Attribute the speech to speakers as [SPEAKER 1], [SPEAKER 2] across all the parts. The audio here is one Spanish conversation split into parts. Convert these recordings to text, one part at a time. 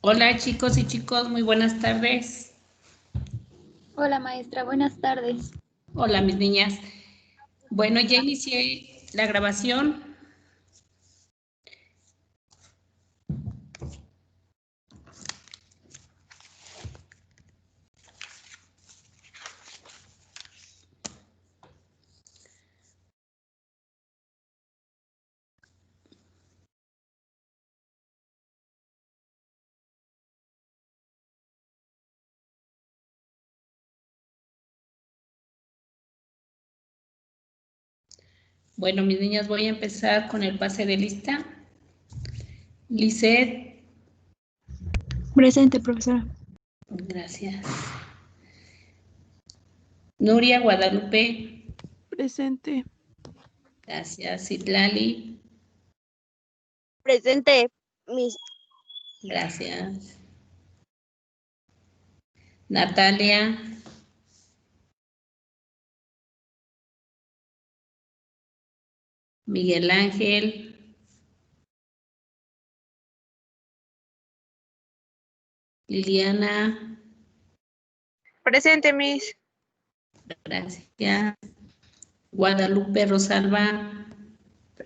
[SPEAKER 1] Hola chicos y chicos, muy buenas tardes.
[SPEAKER 2] Hola maestra, buenas tardes.
[SPEAKER 1] Hola mis niñas. Bueno, ya inicié la grabación. Bueno, mis niñas, voy a empezar con el pase de lista. Lisette.
[SPEAKER 3] Presente, profesora.
[SPEAKER 1] Gracias. Nuria Guadalupe.
[SPEAKER 3] Presente.
[SPEAKER 1] Gracias. Citlali.
[SPEAKER 4] Presente, Miss.
[SPEAKER 1] Gracias. Natalia. Miguel Ángel. Liliana.
[SPEAKER 4] Presente, Miss.
[SPEAKER 1] Gracias. Guadalupe Rosalba.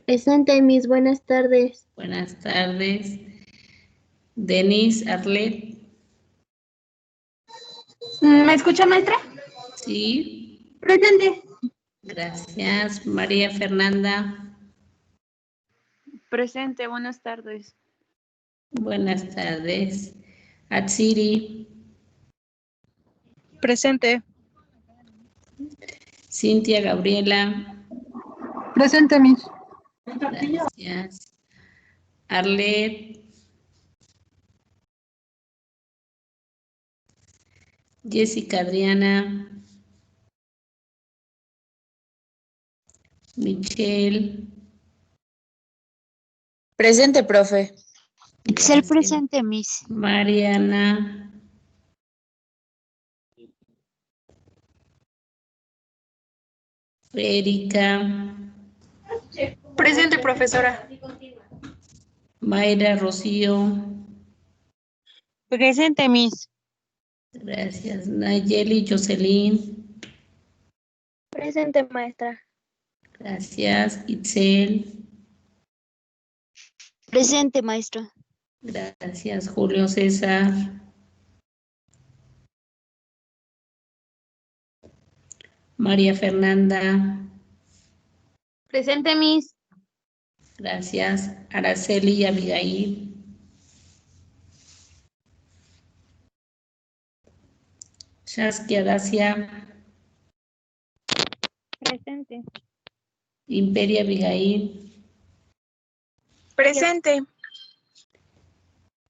[SPEAKER 2] Presente, Miss, buenas tardes.
[SPEAKER 1] Buenas tardes. Denise Arlet.
[SPEAKER 3] ¿Me escucha, maestra?
[SPEAKER 1] Sí.
[SPEAKER 3] Presente.
[SPEAKER 1] Gracias. María Fernanda.
[SPEAKER 3] Presente, buenas tardes.
[SPEAKER 1] Buenas tardes. Atsiri.
[SPEAKER 4] Presente.
[SPEAKER 1] Cintia Gabriela.
[SPEAKER 3] Presente, Miss.
[SPEAKER 1] Gracias. Arlet. Jessica Adriana. Michelle.
[SPEAKER 4] Presente, profe.
[SPEAKER 2] Excel
[SPEAKER 1] Gracias.
[SPEAKER 2] presente, Miss.
[SPEAKER 1] Mariana. Erika.
[SPEAKER 3] Presente, profesora.
[SPEAKER 1] Mayra Rocío.
[SPEAKER 4] Presente, Miss.
[SPEAKER 1] Gracias. Nayeli Jocelyn.
[SPEAKER 4] Presente, maestra.
[SPEAKER 1] Gracias. Itzel.
[SPEAKER 2] Presente, maestra.
[SPEAKER 1] Gracias. Julio César. María Fernanda.
[SPEAKER 3] Presente, Miss.
[SPEAKER 1] Gracias. Araceli y Abigail. Saskia Dacia.
[SPEAKER 4] Presente.
[SPEAKER 1] Imperia Abigail.
[SPEAKER 4] Presente.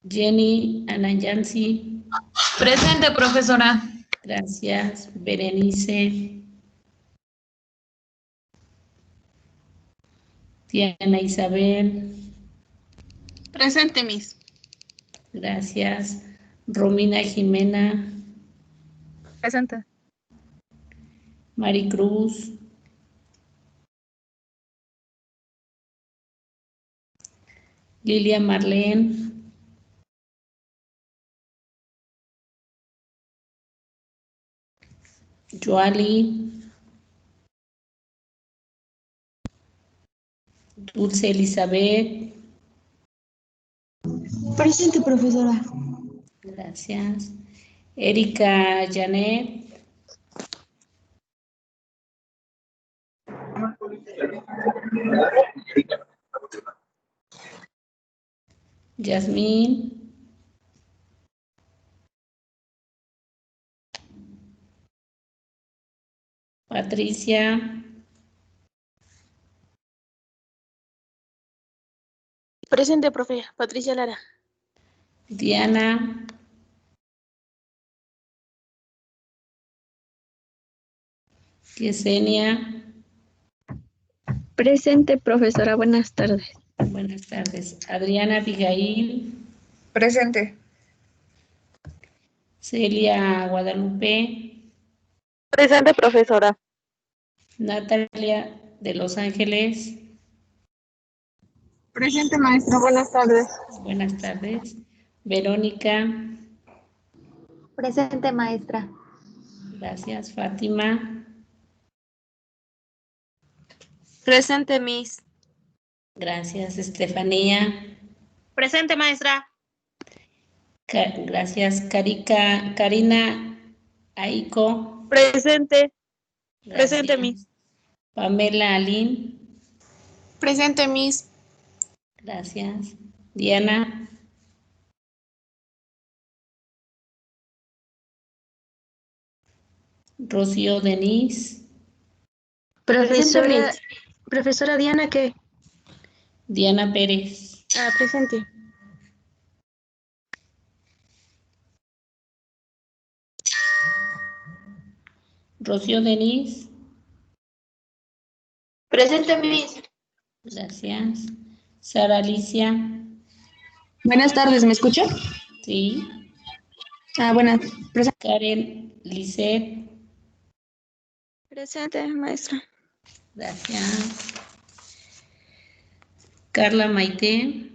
[SPEAKER 1] Jenny Anayansi.
[SPEAKER 3] Presente, profesora.
[SPEAKER 1] Gracias. Berenice. Diana Isabel.
[SPEAKER 3] Presente, Miss.
[SPEAKER 1] Gracias. Romina Jimena.
[SPEAKER 4] Presente.
[SPEAKER 1] Maricruz. Lilia Marlene. Joali. Dulce Elizabeth.
[SPEAKER 2] Presente, profesora.
[SPEAKER 1] Gracias. Erika Janet. Yasmín. Patricia.
[SPEAKER 4] Presente, profe. Patricia Lara.
[SPEAKER 1] Diana. Yesenia.
[SPEAKER 2] Presente, profesora, buenas tardes.
[SPEAKER 1] Buenas tardes. Adriana Abigail.
[SPEAKER 4] Presente.
[SPEAKER 1] Celia Guadalupe.
[SPEAKER 4] Presente, profesora.
[SPEAKER 1] Natalia de Los Ángeles.
[SPEAKER 3] Presente, maestra, buenas tardes.
[SPEAKER 1] Buenas tardes. Verónica.
[SPEAKER 3] Presente, maestra.
[SPEAKER 1] Gracias, Fátima.
[SPEAKER 4] Presente, Miss.
[SPEAKER 1] Gracias, Estefanía.
[SPEAKER 3] Presente, maestra.
[SPEAKER 1] Gracias, Karina Aiko.
[SPEAKER 4] Presente.
[SPEAKER 1] Gracias.
[SPEAKER 4] Presente, Miss.
[SPEAKER 1] Pamela Aline.
[SPEAKER 3] Presente, Miss.
[SPEAKER 1] Gracias. Diana. Rocío Denise.
[SPEAKER 2] Profesora Diana, ¿qué?
[SPEAKER 1] Diana Pérez.
[SPEAKER 2] Presente.
[SPEAKER 1] Rocío Denise.
[SPEAKER 3] Presente, Miss.
[SPEAKER 1] Gracias. Sara Alicia.
[SPEAKER 2] Buenas tardes, ¿me escucha?
[SPEAKER 1] Sí.
[SPEAKER 2] Buenas.
[SPEAKER 1] Karen Lisset.
[SPEAKER 2] Presente, maestra.
[SPEAKER 1] Gracias. Carla Maite.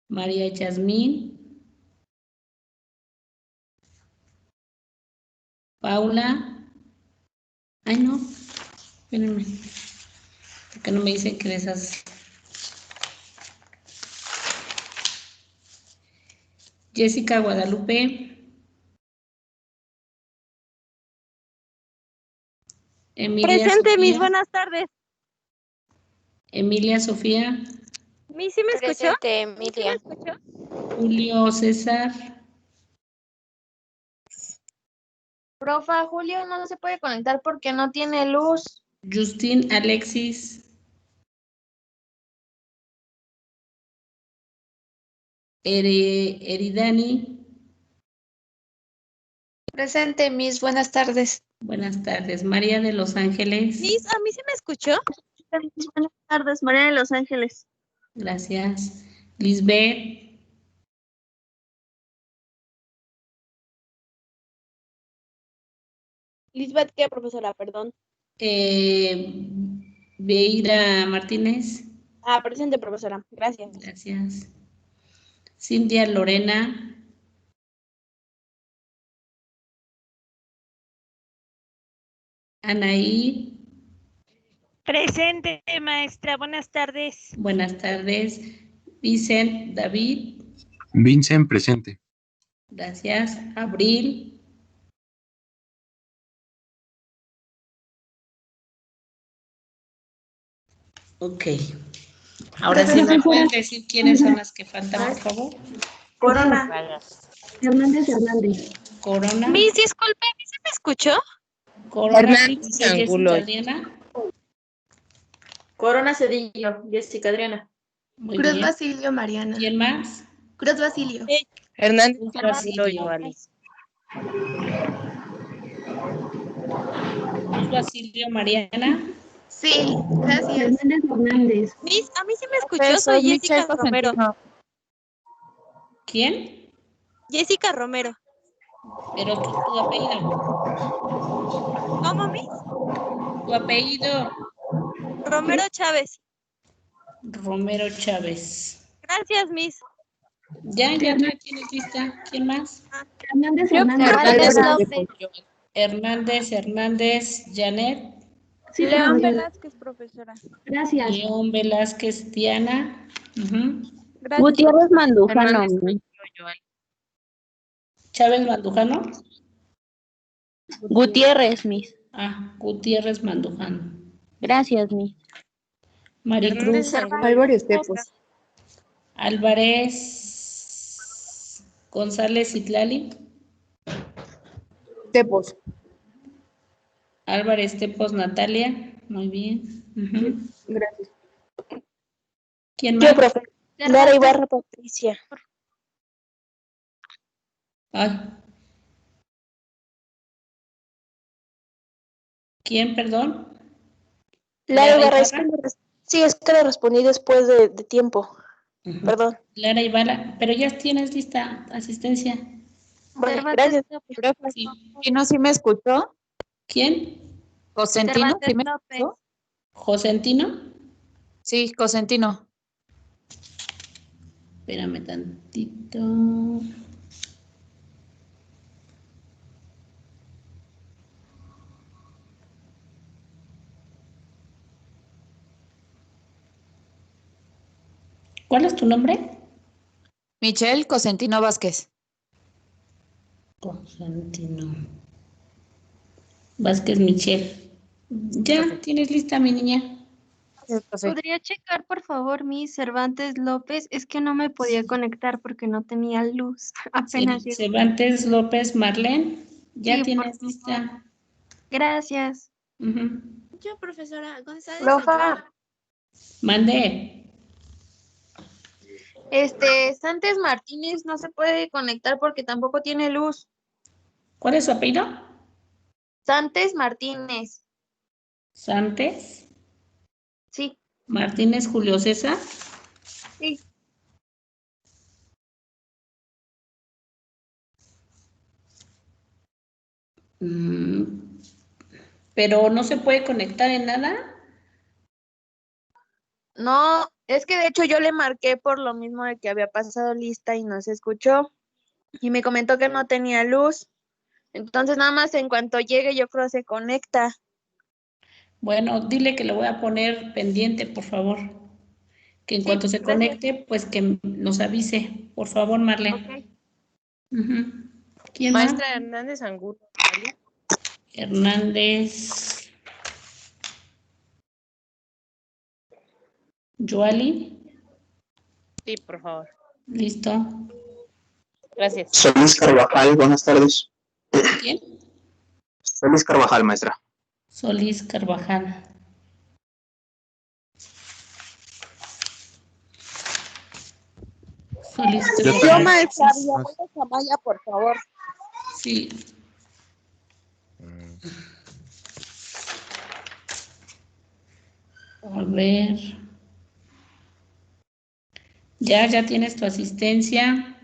[SPEAKER 1] María Yasmín. Paula. Ay, no. Espérenme. Porque no me dicen que de esas. Jessica Guadalupe. Emilia
[SPEAKER 4] Presente,
[SPEAKER 1] Sofía.
[SPEAKER 4] Miss. Buenas tardes.
[SPEAKER 1] Emilia Sofía.
[SPEAKER 4] Miss, ¿sí me escuchó?
[SPEAKER 3] Presente, Emilia.
[SPEAKER 4] ¿Sí me escuchó?
[SPEAKER 1] Julio César.
[SPEAKER 3] Profa, Julio no se puede conectar porque no tiene luz.
[SPEAKER 1] Justin Alexis. Eridani.
[SPEAKER 3] Presente, Miss. Buenas tardes.
[SPEAKER 1] Buenas tardes. María de Los Ángeles.
[SPEAKER 4] Miss, ¿a mí sí me escuchó?
[SPEAKER 2] Buenas tardes, María de Los Ángeles.
[SPEAKER 1] Gracias. Lisbeth.
[SPEAKER 4] Lisbeth, ¿qué, profesora? Perdón.
[SPEAKER 1] Beira Martínez.
[SPEAKER 4] Presente, profesora. Gracias.
[SPEAKER 1] Gracias. Cintia Lorena. Anaí.
[SPEAKER 4] Presente, maestra. Buenas tardes.
[SPEAKER 1] Buenas tardes. Vicent David.
[SPEAKER 5] Vincent, presente.
[SPEAKER 1] Gracias. Abril. Ok. Ahora sí me pueden decir quiénes son las que faltan, por favor.
[SPEAKER 3] Corona.
[SPEAKER 2] Hernández.
[SPEAKER 1] Corona.
[SPEAKER 4] Miss, disculpe, ¿a mí sí me escuchó?
[SPEAKER 1] Corona. Jessica Adriana.
[SPEAKER 3] Corona Cedillo. Jessica Adriana.
[SPEAKER 1] Muy
[SPEAKER 3] Cruz
[SPEAKER 1] bien.
[SPEAKER 3] Basilio, Mariana.
[SPEAKER 1] ¿Quién más?
[SPEAKER 3] Cruz Basilio.
[SPEAKER 4] Hernández.
[SPEAKER 1] Cruz Basilio. Cruz Basilio Mariana.
[SPEAKER 3] Sí, gracias.
[SPEAKER 2] Hernández.
[SPEAKER 4] Miss, a mí sí me escuchó. Soy Jessica Romero.
[SPEAKER 1] ¿Quién?
[SPEAKER 4] Jessica Romero.
[SPEAKER 1] Pero tu apellido.
[SPEAKER 4] ¿Cómo, Miss?
[SPEAKER 1] Tu apellido.
[SPEAKER 4] Romero Chávez.
[SPEAKER 1] Romero Chávez.
[SPEAKER 4] Gracias, Miss.
[SPEAKER 1] Ya la tienes lista. ¿Quién más?
[SPEAKER 2] Hernández.
[SPEAKER 1] Hernández, Janet.
[SPEAKER 2] Sí,
[SPEAKER 4] León
[SPEAKER 2] profesora.
[SPEAKER 4] Velázquez, profesora.
[SPEAKER 2] Gracias.
[SPEAKER 1] León Velázquez, Diana.
[SPEAKER 4] Gracias.
[SPEAKER 2] Gutiérrez Mandujano.
[SPEAKER 1] Chávez Mandujano.
[SPEAKER 2] Gutiérrez, Miss.
[SPEAKER 1] Gutiérrez Mandujano.
[SPEAKER 2] Gracias, Miss.
[SPEAKER 1] Maricruz.
[SPEAKER 4] Hay varios tipos.
[SPEAKER 1] Álvarez González Itlali.
[SPEAKER 4] Tepos.
[SPEAKER 1] Álvarez Tepos Natalia. Muy bien.
[SPEAKER 4] Gracias.
[SPEAKER 1] ¿Quién más?
[SPEAKER 4] profe. Lara Ibarra Patricia.
[SPEAKER 1] ¿Quién, perdón?
[SPEAKER 4] Lara Ibarra. Es que le respondí después de tiempo. Perdón.
[SPEAKER 1] Lara Ibarra, pero ya tienes lista asistencia.
[SPEAKER 4] Vale, gracias.
[SPEAKER 1] Sí.
[SPEAKER 6] ¿Cosentino sí me escuchó?
[SPEAKER 1] ¿Quién?
[SPEAKER 6] ¿Cosentino sí me escuchó?
[SPEAKER 1] ¿Josentino?
[SPEAKER 6] Sí, Cosentino.
[SPEAKER 1] Espérame tantito. ¿Cuál es tu nombre?
[SPEAKER 6] Michelle Cosentino Vázquez.
[SPEAKER 1] Constantino Vázquez Michelle. Ya, tienes lista, mi niña.
[SPEAKER 6] Gracias, profe.
[SPEAKER 7] ¿Podría checar, por favor, mi Cervantes López? Es que no me podía conectar porque no tenía luz. Apenas llegó.
[SPEAKER 1] Cervantes López Marlene. Ya
[SPEAKER 7] Sí, por
[SPEAKER 1] tienes
[SPEAKER 7] favor.
[SPEAKER 1] lista.
[SPEAKER 7] Gracias.
[SPEAKER 1] Ujú.
[SPEAKER 8] Yo, profesora González.
[SPEAKER 3] Profa,
[SPEAKER 1] Mande.
[SPEAKER 3] Santos Martínez no se puede conectar porque tampoco tiene luz.
[SPEAKER 1] ¿Cuál es su apellido?
[SPEAKER 3] Santos Martínez.
[SPEAKER 1] Santos
[SPEAKER 3] Sí,
[SPEAKER 1] Martínez Julio César.
[SPEAKER 3] sí.
[SPEAKER 1] Pero no se puede conectar en nada.
[SPEAKER 3] No, es que de hecho yo le marqué por lo mismo de que había pasado lista y no se escuchó. Y me comentó que no tenía luz. Entonces nada más en cuanto llegue yo creo se conecta.
[SPEAKER 1] Bueno, dile que le voy a poner pendiente, por favor. Que en
[SPEAKER 3] Sí,
[SPEAKER 1] cuanto se
[SPEAKER 3] gracias.
[SPEAKER 1] conecte, pues que nos avise. Por favor, Marlene.
[SPEAKER 3] Ok.
[SPEAKER 1] Ujú. ¿Quién
[SPEAKER 8] Maestra
[SPEAKER 1] más?
[SPEAKER 8] Hernández Angulo.
[SPEAKER 1] Hernández. Joali.
[SPEAKER 8] Sí, por favor.
[SPEAKER 1] Listo.
[SPEAKER 8] Gracias.
[SPEAKER 5] Solís Carvajal, buenas tardes.
[SPEAKER 1] ¿Quién?
[SPEAKER 5] Solís Carvajal, maestra.
[SPEAKER 1] Solís Carvajal. Solís
[SPEAKER 5] Yo
[SPEAKER 1] Carvajal.
[SPEAKER 5] también.
[SPEAKER 4] Maestra Villamella Zamaya, por favor.
[SPEAKER 1] Sí. A ver. Ya tienes tu asistencia.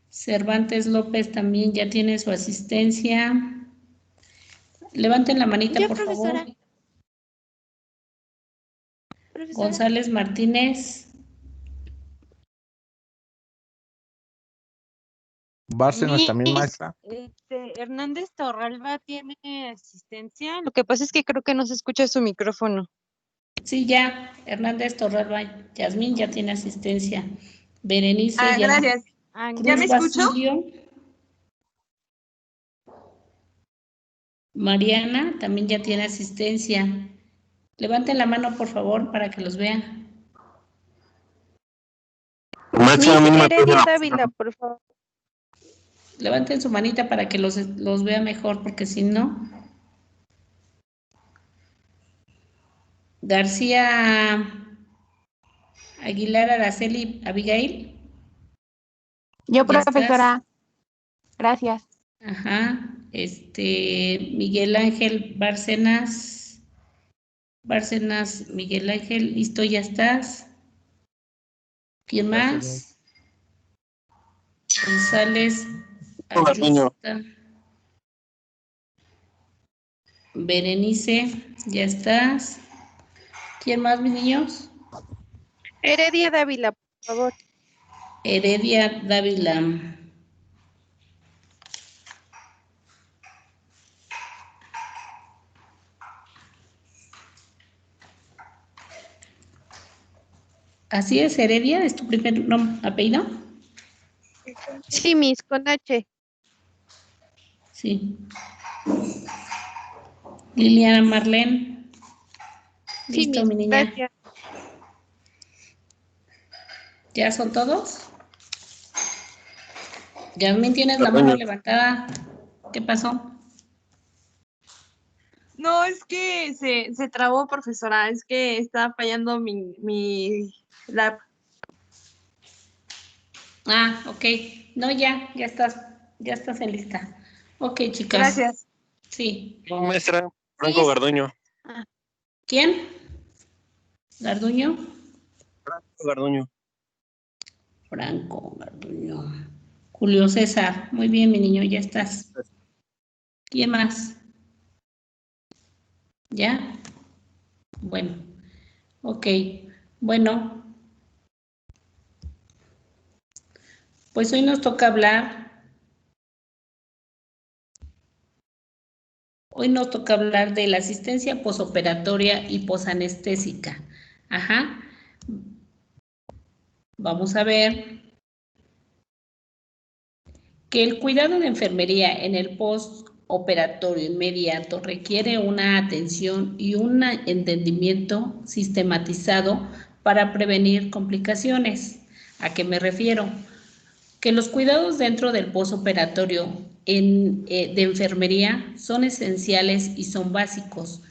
[SPEAKER 1] Cervantes López también ya tiene su asistencia. Levanten la manita,
[SPEAKER 8] Yo,
[SPEAKER 1] por
[SPEAKER 8] profesora.
[SPEAKER 1] favor.
[SPEAKER 8] Profesora.
[SPEAKER 1] González Martínez.
[SPEAKER 9] Bárcenas también, maestra.
[SPEAKER 10] Hernández Torralba tiene asistencia. Lo que pasa es que creo que no se escucha su micrófono.
[SPEAKER 1] Sí, ya. Hernández Torralba. Yasmín ya tiene asistencia. Berenice ya.
[SPEAKER 3] Gracias. ¿Ya me
[SPEAKER 1] Cruz
[SPEAKER 3] escucho?
[SPEAKER 1] Basilio. Mariana también ya tiene asistencia. Levanten la mano, por favor, para que los vean.
[SPEAKER 5] Maestra, a mí no me
[SPEAKER 4] Heredia
[SPEAKER 5] pide-
[SPEAKER 4] Dávila, por favor.
[SPEAKER 1] Levanten su manita para que los vea mejor, porque si no. García Aguilar Araceli Abigail.
[SPEAKER 2] Yo,
[SPEAKER 1] ¿Ya estás?
[SPEAKER 2] profesora. Gracias.
[SPEAKER 1] Ajá. Miguel Ángel Bárcenas. Bárcenas Miguel Ángel, listo, ya estás. ¿Quién
[SPEAKER 9] Gracias,
[SPEAKER 1] más? González
[SPEAKER 5] Garduño.
[SPEAKER 1] Ayusta. Berenice, ya estás. ¿Quién más, mis niños?
[SPEAKER 4] Heredia Dávila, por favor.
[SPEAKER 1] Heredia Dávila. ¿Así es, Heredia? ¿Es tu primer apellido?
[SPEAKER 4] Sí, Miss, con H.
[SPEAKER 1] Sí. Liliana Marlene.
[SPEAKER 4] Sí,
[SPEAKER 1] Listo,
[SPEAKER 4] Miss,
[SPEAKER 1] mi niña.
[SPEAKER 4] gracias.
[SPEAKER 1] ¿Ya son todos? Yasmín, tienes la mano levantada. ¿Qué pasó?
[SPEAKER 10] No, es que se trabó, profesora. Es que estaba fallando mi lap.
[SPEAKER 1] Ah, ok. No, ya estás en lista. Ok, chicas.
[SPEAKER 10] Gracias.
[SPEAKER 1] Sí.
[SPEAKER 5] No, maestra. Franco Garduño.
[SPEAKER 1] ¿Quién? ¿Garduño?
[SPEAKER 5] Franco Garduño.
[SPEAKER 1] Franco Garduño. Julio César. Muy bien, mi niño, ya estás. ¿Quién más? ¿Ya? Bueno. Ok. Bueno, Pues hoy nos toca hablar. Hoy nos toca hablar de la asistencia posoperatoria y posanestésica. Ajá. Vamos a ver que el cuidado de enfermería en el postoperatorio inmediato requiere una atención y un entendimiento sistematizado para prevenir complicaciones. ¿A qué me refiero? Que los cuidados dentro del postoperatorio de enfermería son esenciales y son básicos.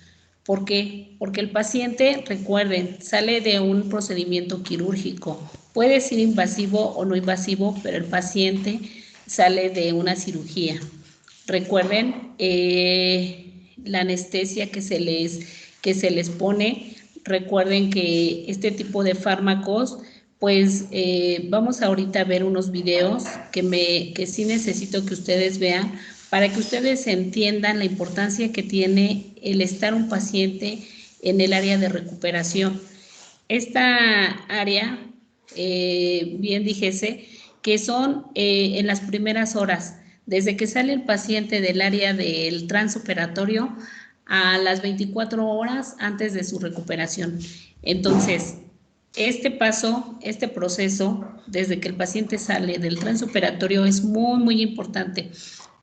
[SPEAKER 1] ¿Por qué? Porque el paciente, recuerden, sale de un procedimiento quirúrgico. Puede ser invasivo o no invasivo, pero el paciente sale de una cirugía. Recuerden la anestesia que se les pone. Recuerden que este tipo de fármacos, pues vamos ahorita a ver unos videos que sí necesito que ustedes vean para que ustedes entiendan la importancia que tiene el estar un paciente en el área de recuperación. Esta área, bien dijese, que son en las primeras horas, desde que sale el paciente del área del transoperatorio a las 24 horas antes de su recuperación. Entonces, este proceso, desde que el paciente sale del transoperatorio es muy, muy importante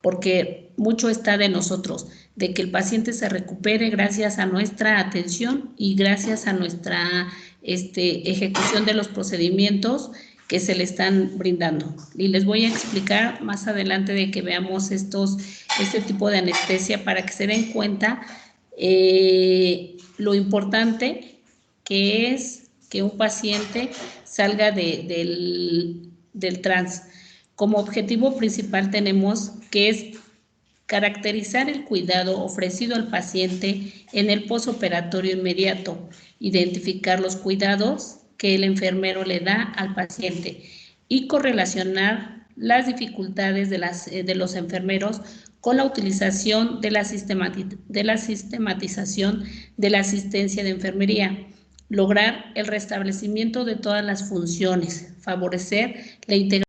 [SPEAKER 1] porque mucho está de nosotros, de que el paciente se recupere gracias a nuestra atención y gracias a nuestra ejecución de los procedimientos que se le están brindando. Y les voy a explicar más adelante de que veamos este tipo de anestesia para que se den cuenta lo importante que es que un paciente salga del trans. Como objetivo principal tenemos que es caracterizar el cuidado ofrecido al paciente en el posoperatorio inmediato, identificar los cuidados que el enfermero le da al paciente y correlacionar las dificultades de los enfermeros con la utilización de la sistematización de la asistencia de enfermería, lograr el restablecimiento de todas las funciones, favorecer la integración del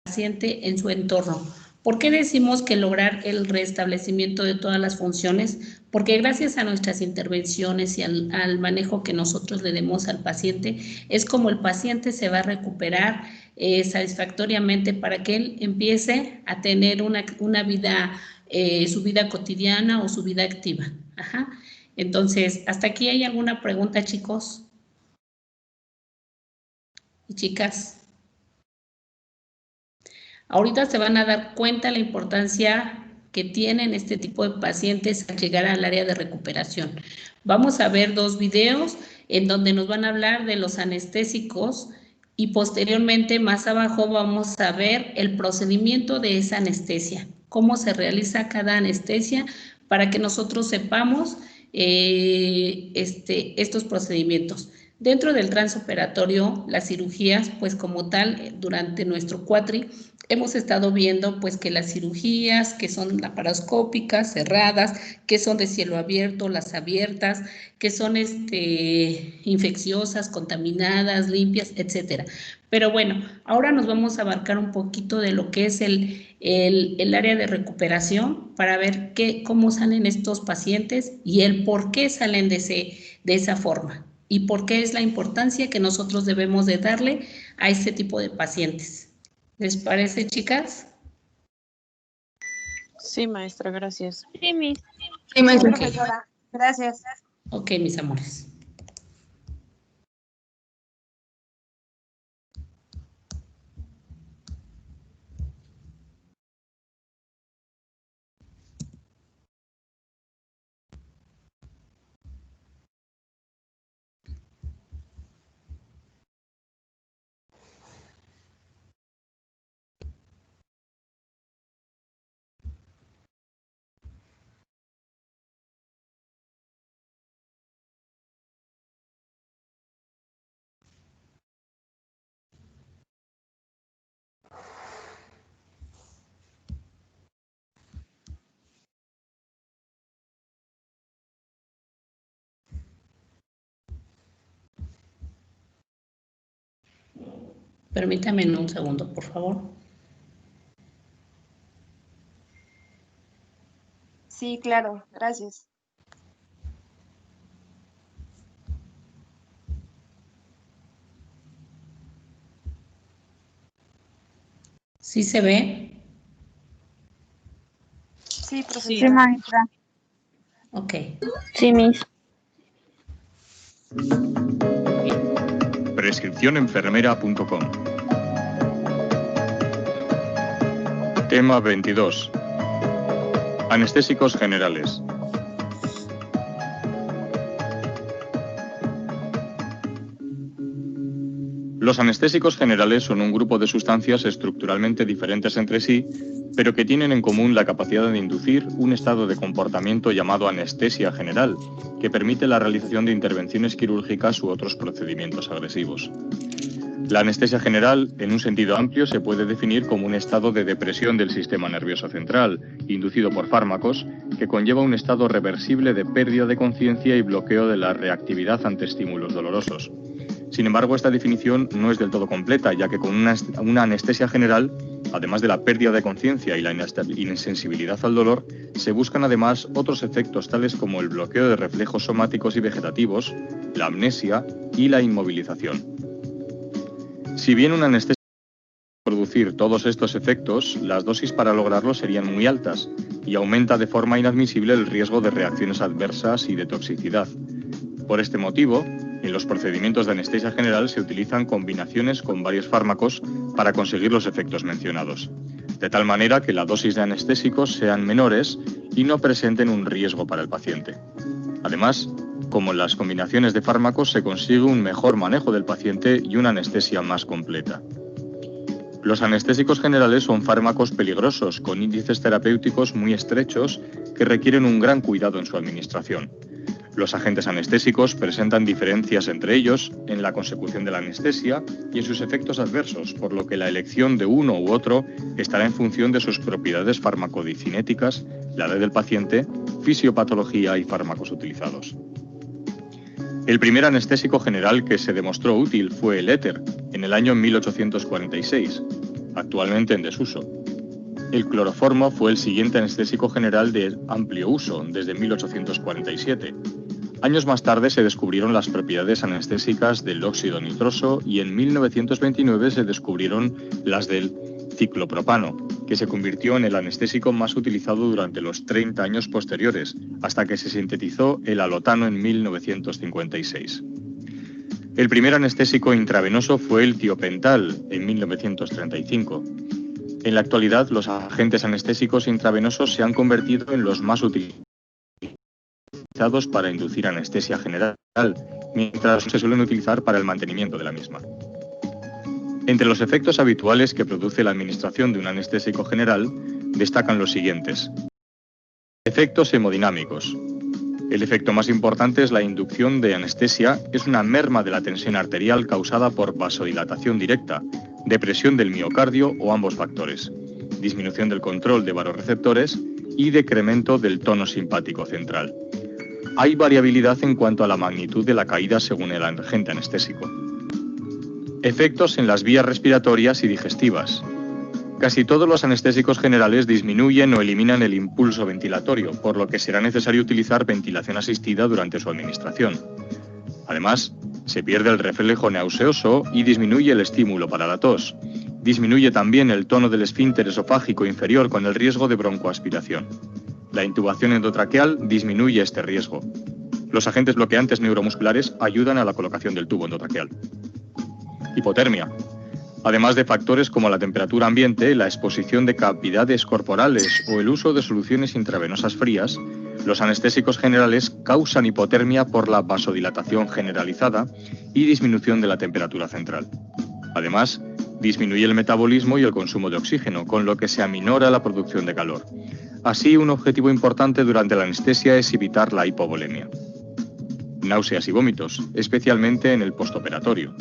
[SPEAKER 1] paciente en su entorno. ¿Por qué decimos que lograr el restablecimiento de todas las funciones? Porque gracias a nuestras intervenciones y al manejo que nosotros le demos al paciente, es como el paciente se va a recuperar satisfactoriamente para que él empiece a tener una vida, su vida cotidiana o su vida activa. Ajá. Entonces, ¿hasta aquí hay alguna pregunta, chicos y chicas? Ahorita se van a dar cuenta la importancia que tienen este tipo de pacientes al llegar al área de recuperación. Vamos a ver 2 videos en donde nos van a hablar de los anestésicos y posteriormente más abajo vamos a ver el procedimiento de esa anestesia, cómo se realiza cada anestesia para que nosotros sepamos estos procedimientos. Dentro del transoperatorio, las cirugías, pues como tal, durante nuestro cuatri, hemos estado viendo pues que las cirugías que son laparoscópicas, cerradas, que son de cielo abierto, las abiertas, que son infecciosas, contaminadas, limpias, etcétera. Pero bueno, ahora nos vamos a abarcar un poquito de lo que es el área de recuperación para ver cómo salen estos pacientes y el por qué salen de esa forma y por qué es la importancia que nosotros debemos de darle a este tipo de pacientes. ¿Les parece, chicas?
[SPEAKER 6] Sí, maestra, gracias.
[SPEAKER 7] Sí, Miss.
[SPEAKER 2] Sí, maestra.
[SPEAKER 3] Profesora, gracias.
[SPEAKER 1] Ok, mis amores. Permítame un segundo, por favor.
[SPEAKER 7] Sí, claro, gracias.
[SPEAKER 1] ¿Sí se ve?
[SPEAKER 7] Sí, profesora.
[SPEAKER 2] Sí, maestra.
[SPEAKER 1] Ok.
[SPEAKER 4] Sí, Miss.
[SPEAKER 11] Prescripcionenfermera.com. Tema 22. Anestésicos generales. Los anestésicos generales son un grupo de sustancias estructuralmente diferentes entre sí, pero que tienen en común la capacidad de inducir un estado de comportamiento llamado anestesia general, que permite la realización de intervenciones quirúrgicas u otros procedimientos agresivos. La anestesia general, en un sentido amplio, se puede definir como un estado de depresión del sistema nervioso central, inducido por fármacos, que conlleva un estado reversible de pérdida de conciencia y bloqueo de la reactividad ante estímulos dolorosos. Sin embargo, esta definición no es del todo completa, ya que con una anestesia general, además de la pérdida de conciencia y la insensibilidad al dolor, se buscan además otros efectos tales como el bloqueo de reflejos somáticos y vegetativos, la amnesia y la inmovilización. Si bien una anestesia puede producir todos estos efectos, las dosis para lograrlo serían muy altas y aumenta de forma inadmisible el riesgo de reacciones adversas y de toxicidad. Por este motivo, en los procedimientos de anestesia general se utilizan combinaciones con varios fármacos para conseguir los efectos mencionados, de tal manera que la dosis de anestésicos sean menores y no presenten un riesgo para el paciente. Además, como en las combinaciones de fármacos, se consigue un mejor manejo del paciente y una anestesia más completa. Los anestésicos generales son fármacos peligrosos con índices terapéuticos muy estrechos que requieren un gran cuidado en su administración. Los agentes anestésicos presentan diferencias entre ellos en la consecución de la anestesia y en sus efectos adversos, por lo que la elección de uno u otro estará en función de sus propiedades farmacodicinéticas, la edad del paciente, fisiopatología y fármacos utilizados. El primer anestésico general que se demostró útil fue el éter, en el año 1846, actualmente en desuso. El cloroformo fue el siguiente anestésico general de amplio uso, desde 1847. Años más tarde se descubrieron las propiedades anestésicas del óxido nitroso y en 1929 se descubrieron las del ciclopropano, que se convirtió en el anestésico más utilizado durante los 30 años posteriores, hasta que se sintetizó el alotano en 1956. El primer anestésico intravenoso fue el tiopental, en 1935. En la actualidad, los agentes anestésicos intravenosos se han convertido en los más utilizados para inducir anestesia general, mientras se suelen utilizar para el mantenimiento de la misma. Entre los efectos habituales que produce la administración de un anestésico general, destacan los siguientes. Efectos hemodinámicos. El efecto más importante es la inducción de anestesia, es una merma de la tensión arterial causada por vasodilatación directa, depresión del miocardio o ambos factores, disminución del control de vasoreceptores y decremento del tono simpático central. Hay variabilidad en cuanto a la magnitud de la caída según el agente anestésico. Efectos en las vías respiratorias y digestivas. Casi todos los anestésicos generales disminuyen o eliminan el impulso ventilatorio, por lo que será necesario utilizar ventilación asistida durante su administración. Además, se pierde el reflejo nauseoso y disminuye el estímulo para la tos. Disminuye también el tono del esfínter esofágico inferior con el riesgo de broncoaspiración. La intubación endotraqueal disminuye este riesgo. Los agentes bloqueantes neuromusculares ayudan a la colocación del tubo endotraqueal. Hipotermia. Además de factores como la temperatura ambiente, la exposición de cavidades corporales o el uso de soluciones intravenosas frías, los anestésicos generales causan hipotermia por la vasodilatación generalizada y disminución de la temperatura central. Además, disminuye el metabolismo y el consumo de oxígeno, con lo que se aminora la producción de calor. Así, un objetivo importante durante la anestesia es evitar la hipovolemia. Náuseas y vómitos, especialmente en el postoperatorio.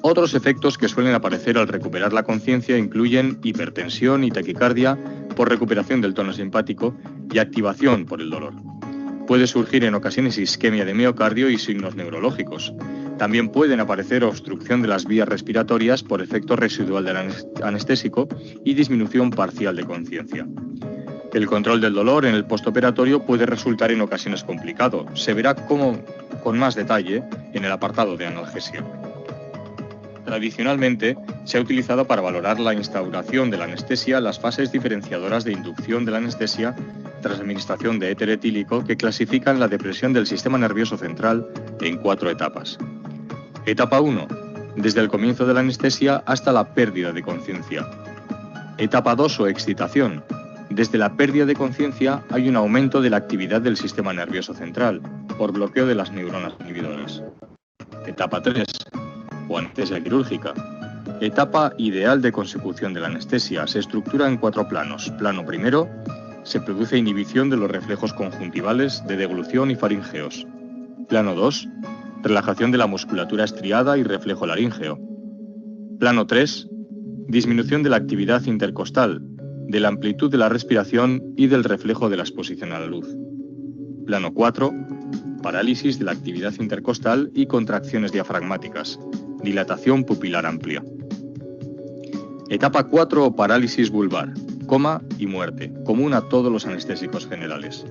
[SPEAKER 11] Otros efectos que suelen aparecer al recuperar la conciencia incluyen hipertensión y taquicardia por recuperación del tono simpático y activación por el dolor. Puede surgir en ocasiones isquemia de miocardio y signos neurológicos. También pueden aparecer obstrucción de las vías respiratorias por efecto residual del anestésico y disminución parcial de conciencia. El control del dolor en el postoperatorio puede resultar en ocasiones complicado. Se verá con más detalle en el apartado de analgesia. Tradicionalmente, se ha utilizado para valorar la instauración de la anestesia las fases diferenciadoras de inducción de la anestesia tras administración de éter etílico que clasifican la depresión del sistema nervioso central en 4 etapas. Etapa 1. Desde el comienzo de la anestesia hasta la pérdida de conciencia. Etapa 2 o excitación. Desde la pérdida de conciencia hay un aumento de la actividad del sistema nervioso central por bloqueo de las neuronas inhibidoras. Etapa 3 o anestesia quirúrgica. Etapa ideal de consecución de la anestesia. Se estructura en 4 planos. Plano primero, se produce inhibición de los reflejos conjuntivales de deglución y faringeos. Plano 2, relajación de la musculatura estriada y reflejo laríngeo. Plano 3, disminución de la actividad intercostal, de la amplitud de la respiración y del reflejo de la exposición a la luz. Plano 4, parálisis de la actividad intercostal y contracciones diafragmáticas, dilatación pupilar amplia. Etapa 4 o parálisis vulvar, coma y muerte, común a todos los anestésicos generales.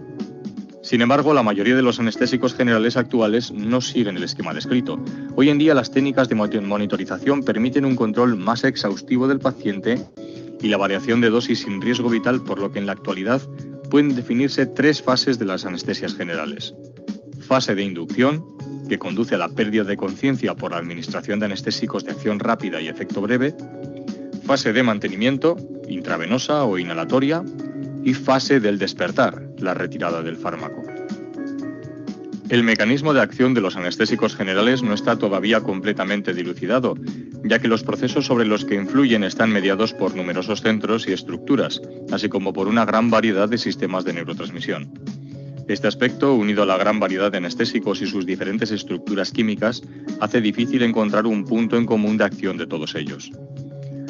[SPEAKER 11] Sin embargo, la mayoría de los anestésicos generales actuales no siguen el esquema descrito. Hoy en día las técnicas de monitorización permiten un control más exhaustivo del paciente y la variación de dosis sin riesgo vital, por lo que en la actualidad pueden definirse 3 fases de las anestesias generales. Fase de inducción, que conduce a la pérdida de conciencia por la administración de anestésicos de acción rápida y efecto breve. Fase de mantenimiento, intravenosa o inhalatoria. Y fase del despertar, la retirada del fármaco. El mecanismo de acción de los anestésicos generales no está todavía completamente dilucidado, ya que los procesos sobre los que influyen están mediados por numerosos centros y estructuras, así como por una gran variedad de sistemas de neurotransmisión. Este aspecto, unido a la gran variedad de anestésicos y sus diferentes estructuras químicas, hace difícil encontrar un punto en común de acción de todos ellos.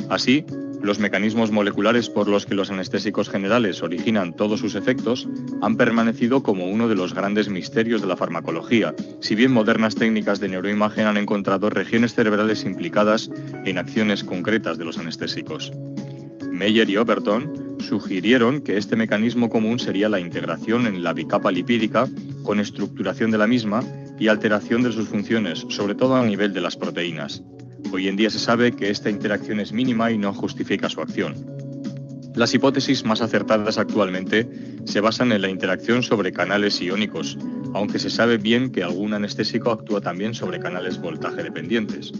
[SPEAKER 11] Así, los mecanismos moleculares por los que los anestésicos generales originan todos sus efectos han permanecido como uno de los grandes misterios de la farmacología, si bien modernas técnicas de neuroimagen han encontrado regiones cerebrales implicadas en acciones concretas de los anestésicos. Meyer y Overton sugirieron que este mecanismo común sería la integración en la bicapa lipídica con estructuración de la misma y alteración de sus funciones, sobre todo a nivel de las proteínas. Hoy en día se sabe que esta interacción es mínima y no justifica su acción. Las hipótesis más acertadas actualmente se basan en la interacción sobre canales iónicos, aunque se sabe bien que algún anestésico actúa también sobre canales voltaje dependientes.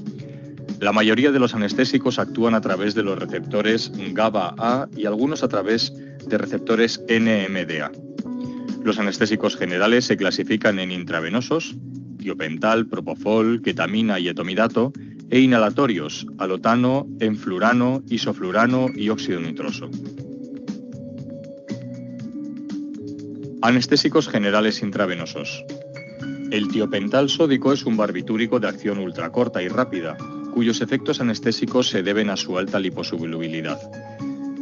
[SPEAKER 11] La mayoría de los anestésicos actúan a través de los receptores GABA-A y algunos a través de receptores NMDA. Los anestésicos generales se clasifican en intravenosos, tiopental, propofol, ketamina y etomidato, e inhalatorios, alotano, enflurano, isoflurano y óxido nitroso. Anestésicos generales intravenosos. El tiopental sódico es un barbitúrico de acción ultracorta y rápida, cuyos efectos anestésicos se deben a su alta liposolubilidad.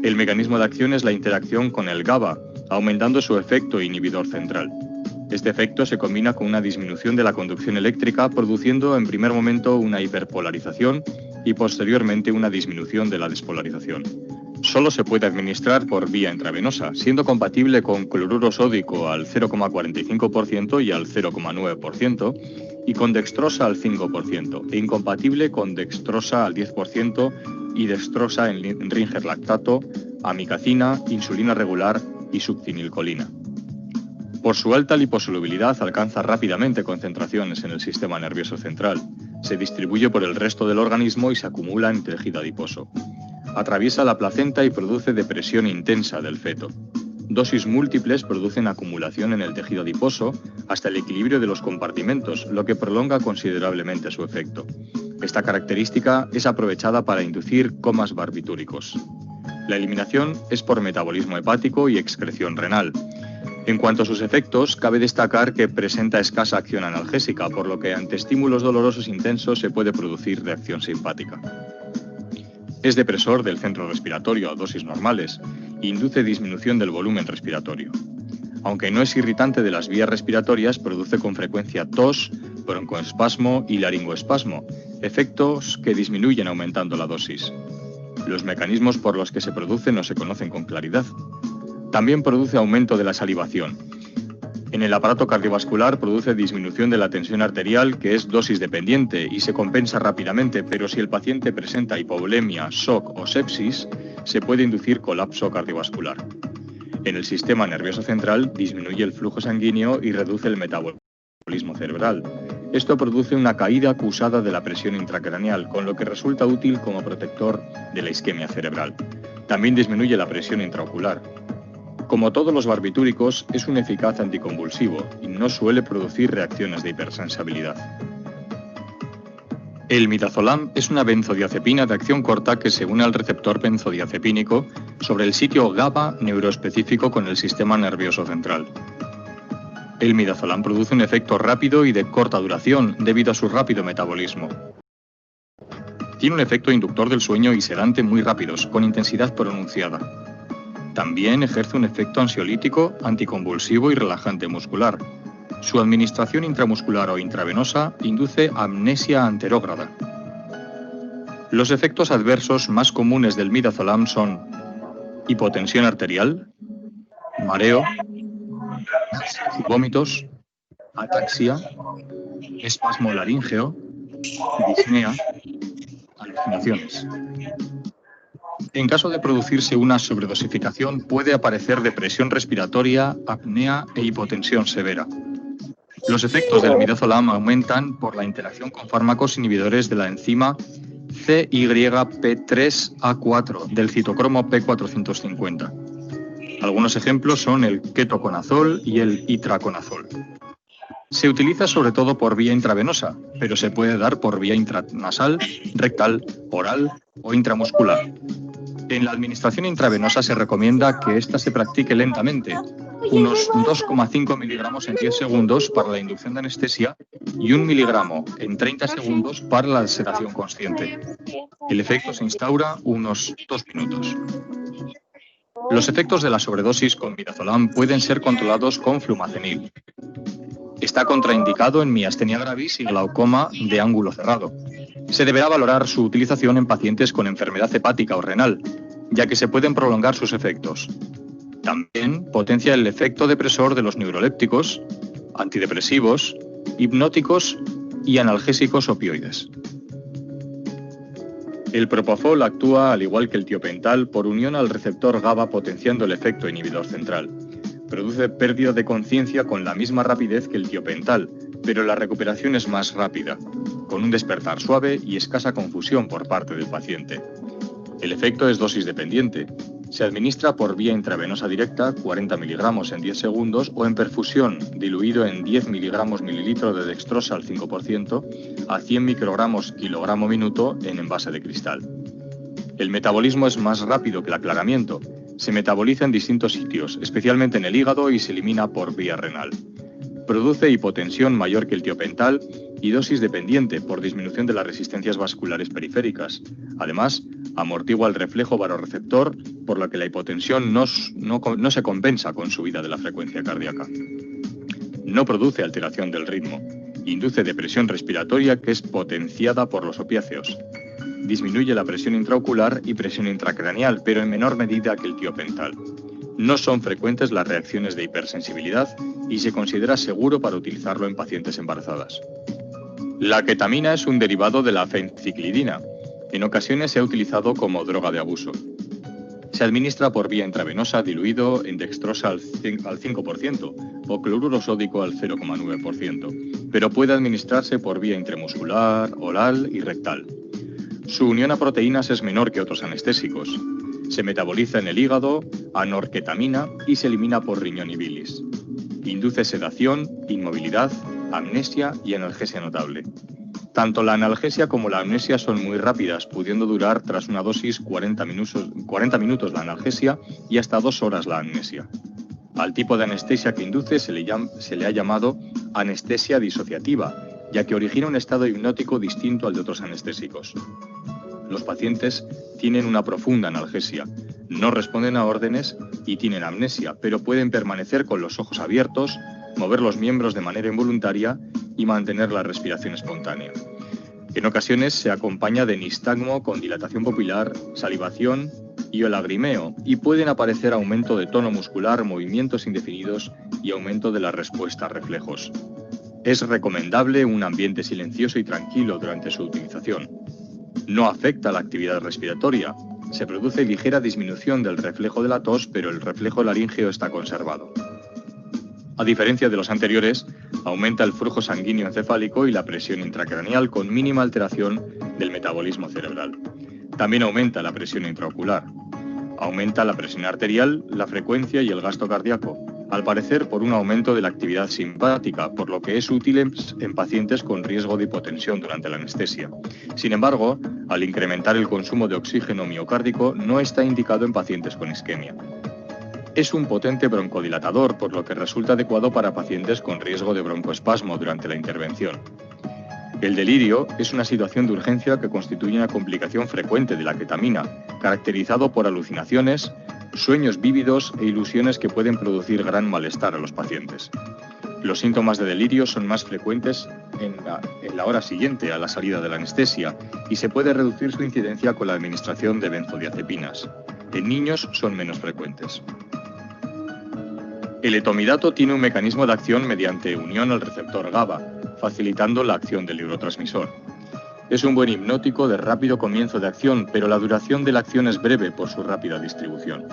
[SPEAKER 11] El mecanismo de acción es la interacción con el GABA, aumentando su efecto inhibidor central. Este efecto se combina con una disminución de la conducción eléctrica, produciendo en primer momento una hiperpolarización y posteriormente una disminución de la despolarización. Solo se puede administrar por vía intravenosa, siendo compatible con cloruro sódico al 0,45% y al 0,9%, y con dextrosa al 5%, e incompatible con dextrosa al 10% y dextrosa en Ringer lactato, amicacina, insulina regular y succinilcolina. Por su alta liposolubilidad alcanza rápidamente concentraciones en el sistema nervioso central, se distribuye por el resto del organismo y se acumula en tejido adiposo. Atraviesa la placenta y produce depresión intensa del feto. Dosis múltiples producen acumulación en el tejido adiposo hasta el equilibrio de los compartimentos, lo que prolonga considerablemente su efecto. Esta característica es aprovechada para inducir comas barbitúricos. La eliminación es por metabolismo hepático y excreción renal. En cuanto a sus efectos, cabe destacar que presenta escasa acción analgésica, por lo que ante estímulos dolorosos intensos se puede producir reacción simpática. Es depresor del centro respiratorio a dosis normales e induce disminución del volumen respiratorio. Aunque no es irritante de las vías respiratorias, produce con frecuencia tos, broncoespasmo y laringoespasmo, efectos que disminuyen aumentando la dosis. Los mecanismos por los que se produce no se conocen con claridad. También produce aumento de la salivación. En el aparato cardiovascular produce disminución de la tensión arterial, que es dosis dependiente y se compensa rápidamente, pero si el paciente presenta hipovolemia, shock o sepsis, se puede inducir colapso cardiovascular. En el sistema nervioso central disminuye el flujo sanguíneo y reduce el metabolismo cerebral. Esto produce una caída acusada de la presión intracraneal, con lo que resulta útil como protector de la isquemia cerebral. También disminuye la presión intraocular. Como todos los barbitúricos, es un eficaz anticonvulsivo y no suele producir reacciones de hipersensibilidad. El midazolam es una benzodiazepina de acción corta que se une al receptor benzodiazepínico sobre el sitio GABA neuroespecífico con el sistema nervioso central. El midazolam produce un efecto rápido y de corta duración debido a su rápido metabolismo. Tiene un efecto inductor del sueño y sedante muy rápidos, con intensidad pronunciada. También ejerce un efecto ansiolítico, anticonvulsivo y relajante muscular. Su administración intramuscular o intravenosa induce amnesia anterógrada. Los efectos adversos más comunes del midazolam son hipotensión arterial, mareo, vómitos, ataxia, espasmo laríngeo, disnea, alucinaciones. En caso de producirse una sobredosificación, puede aparecer depresión respiratoria, apnea e hipotensión severa. Los efectos del midazolam aumentan por la interacción con fármacos inhibidores de la enzima CYP3A4 del citocromo P450. Algunos ejemplos son el ketoconazol y el itraconazol. Se utiliza sobre todo por vía intravenosa, pero se puede dar por vía intranasal, rectal, oral o intramuscular. En la administración intravenosa se recomienda que ésta se practique lentamente, unos 2,5 miligramos en 10 segundos para la inducción de anestesia y 1 miligramo en 30 segundos para la sedación consciente. El efecto se instaura unos 2 minutos. Los efectos de la sobredosis con midazolam pueden ser controlados con flumacenil. Está contraindicado en miastenia gravis y glaucoma de ángulo cerrado. Se deberá valorar su utilización en pacientes con enfermedad hepática o renal, ya que se pueden prolongar sus efectos. También potencia el efecto depresor de los neurolépticos, antidepresivos, hipnóticos y analgésicos opioides. El propofol actúa, al igual que el tiopental, por unión al receptor GABA, potenciando el efecto inhibidor central. Produce pérdida de conciencia con la misma rapidez que el tiopental, pero la recuperación es más rápida, con un despertar suave y escasa confusión por parte del paciente. El efecto es dosis dependiente. Se administra por vía intravenosa directa, 40 miligramos en 10 segundos, o en perfusión, diluido en 10 miligramos mililitro de dextrosa al 5%, a 100 microgramos kilogramo minuto en envase de cristal. El metabolismo es más rápido que el aclaramiento. Se metaboliza en distintos sitios, especialmente en el hígado, y se elimina por vía renal. Produce hipotensión mayor que el tiopental y dosis dependiente por disminución de las resistencias vasculares periféricas. Además, amortigua el reflejo vasoreceptor, por lo que la hipotensión no se compensa con subida de la frecuencia cardíaca. No produce alteración del ritmo. Induce depresión respiratoria, que es potenciada por los opiáceos. Disminuye la presión intraocular y presión intracraneal, pero en menor medida que el tiopental. No son frecuentes las reacciones de hipersensibilidad y se considera seguro para utilizarlo en pacientes embarazadas. La ketamina es un derivado de la fenciclidina. En ocasiones se ha utilizado como droga de abuso. Se administra por vía intravenosa diluido en dextrosa al 5% o cloruro sódico al 0,9%, pero puede administrarse por vía intramuscular, oral y rectal. Su unión a proteínas es menor que otros anestésicos. Se metaboliza en el hígado, a norketamina, y se elimina por riñón y bilis. Induce sedación, inmovilidad, amnesia y analgesia notable. Tanto la analgesia como la amnesia son muy rápidas, pudiendo durar tras una dosis 40 minutos la analgesia y hasta 2 horas la amnesia. Al tipo de anestesia que induce se le ha llamado anestesia disociativa, ya que origina un estado hipnótico distinto al de otros anestésicos. Los pacientes tienen una profunda analgesia, no responden a órdenes y tienen amnesia, pero pueden permanecer con los ojos abiertos, mover los miembros de manera involuntaria y mantener la respiración espontánea. En ocasiones se acompaña de nistagmo con dilatación pupilar, salivación y o lagrimeo, y pueden aparecer aumento de tono muscular, movimientos indefinidos y aumento de la respuesta a reflejos. Es recomendable un ambiente silencioso y tranquilo durante su utilización. No afecta la actividad respiratoria. Se produce ligera disminución del reflejo de la tos, pero el reflejo laríngeo está conservado. A diferencia de los anteriores, aumenta el flujo sanguíneo encefálico y la presión intracraneal con mínima alteración del metabolismo cerebral. También aumenta la presión intraocular. Aumenta la presión arterial, la frecuencia y el gasto cardíaco, al parecer por un aumento de la actividad simpática, por lo que es útil en pacientes con riesgo de hipotensión durante la anestesia. Sin embargo, al incrementar el consumo de oxígeno miocárdico, no está indicado en pacientes con isquemia. Es un potente broncodilatador, por lo que resulta adecuado para pacientes con riesgo de broncoespasmo durante la intervención. El delirio es una situación de urgencia que constituye una complicación frecuente de la ketamina, caracterizado por alucinaciones, sueños vívidos e ilusiones que pueden producir gran malestar a los pacientes. Los síntomas de delirio son más frecuentes en la hora siguiente a la salida de la anestesia y se puede reducir su incidencia con la administración de benzodiazepinas. En niños son menos frecuentes. El etomidato tiene un mecanismo de acción mediante unión al receptor GABA, facilitando la acción del neurotransmisor. Es un buen hipnótico de rápido comienzo de acción, pero la duración de la acción es breve por su rápida distribución.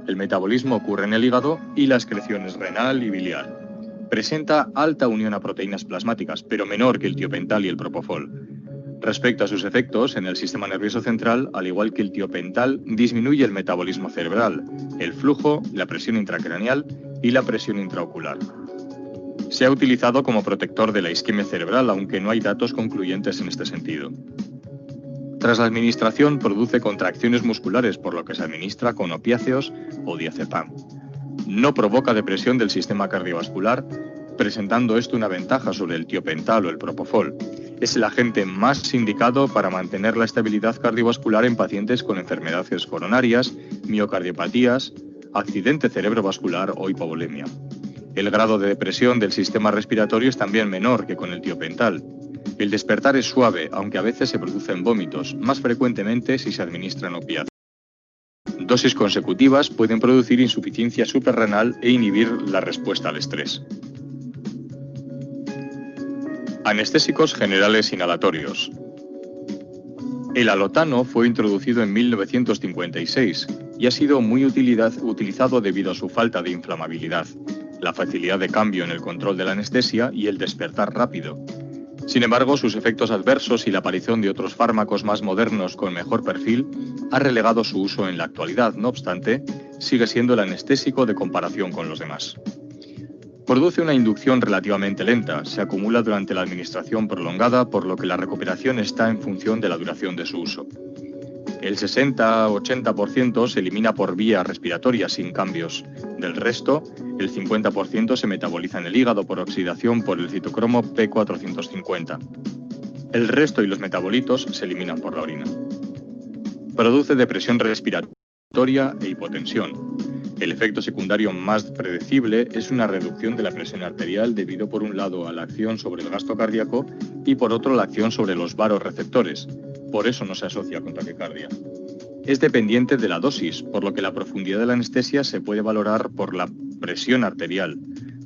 [SPEAKER 11] El metabolismo ocurre en el hígado y la excreción es renal y biliar. Presenta alta unión a proteínas plasmáticas, pero menor que el tiopental y el propofol. Respecto a sus efectos en el sistema nervioso central, al igual que el tiopental, disminuye el metabolismo cerebral, el flujo, la presión intracraneal y la presión intraocular. Se ha utilizado como protector de la isquemia cerebral, aunque no hay datos concluyentes en este sentido. Tras la administración produce contracciones musculares, por lo que se administra con opiáceos o diazepam. No provoca depresión del sistema cardiovascular, presentando esto una ventaja sobre el tiopental o el propofol. Es el agente más indicado para mantener la estabilidad cardiovascular en pacientes con enfermedades coronarias, miocardiopatías, accidente cerebrovascular o hipovolemia. El grado de depresión del sistema respiratorio es también menor que con el tiopental. El despertar es suave, aunque a veces se producen vómitos, más frecuentemente si se administran opiáceos. Dosis consecutivas pueden producir insuficiencia suprarrenal e inhibir la respuesta al estrés. Anestésicos generales inhalatorios. El alotano fue introducido en 1956 y ha sido muy utilizado debido a su falta de inflamabilidad, la facilidad de cambio en el control de la anestesia y el despertar rápido. Sin embargo, sus efectos adversos y la aparición de otros fármacos más modernos con mejor perfil ha relegado su uso en la actualidad. No obstante, sigue siendo el anestésico de comparación con los demás. Produce una inducción relativamente lenta, se acumula durante la administración prolongada, por lo que la recuperación está en función de la duración de su uso. El 60-80% se elimina por vía respiratoria sin cambios. Del resto, el 50% se metaboliza en el hígado por oxidación por el citocromo P450. El resto y los metabolitos se eliminan por la orina. Produce depresión respiratoria e hipotensión. El efecto secundario más predecible es una reducción de la presión arterial debido por un lado a la acción sobre el gasto cardíaco y por otro la acción sobre los vasoreceptores. Por eso no se asocia con taquicardia. Es dependiente de la dosis, por lo que la profundidad de la anestesia se puede valorar por la presión arterial.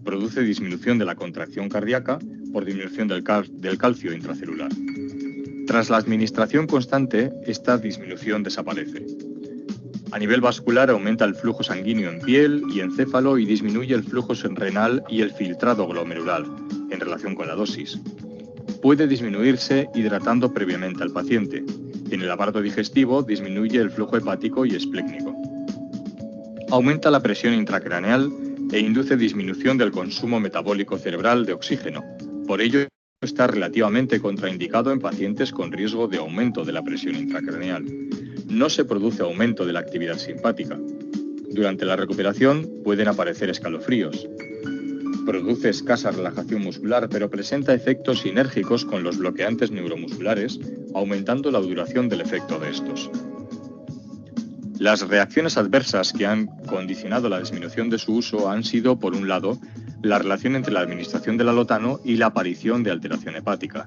[SPEAKER 11] Produce disminución de la contracción cardíaca por disminución del calcio intracelular. Tras la administración constante, esta disminución desaparece. A nivel vascular aumenta el flujo sanguíneo en piel y encéfalo y disminuye el flujo renal y el filtrado glomerular en relación con la dosis. Puede disminuirse hidratando previamente al paciente. En el aparato digestivo disminuye el flujo hepático y esplécnico. Aumenta la presión intracraneal e induce disminución del consumo metabólico cerebral de oxígeno. Por ello, está relativamente contraindicado en pacientes con riesgo de aumento de la presión intracraneal. No se produce aumento de la actividad simpática. Durante la recuperación pueden aparecer escalofríos. Produce escasa relajación muscular, pero presenta efectos sinérgicos con los bloqueantes neuromusculares, aumentando la duración del efecto de estos. Las reacciones adversas que han condicionado la disminución de su uso han sido, por un lado, la relación entre la administración del alotano y la aparición de alteración hepática.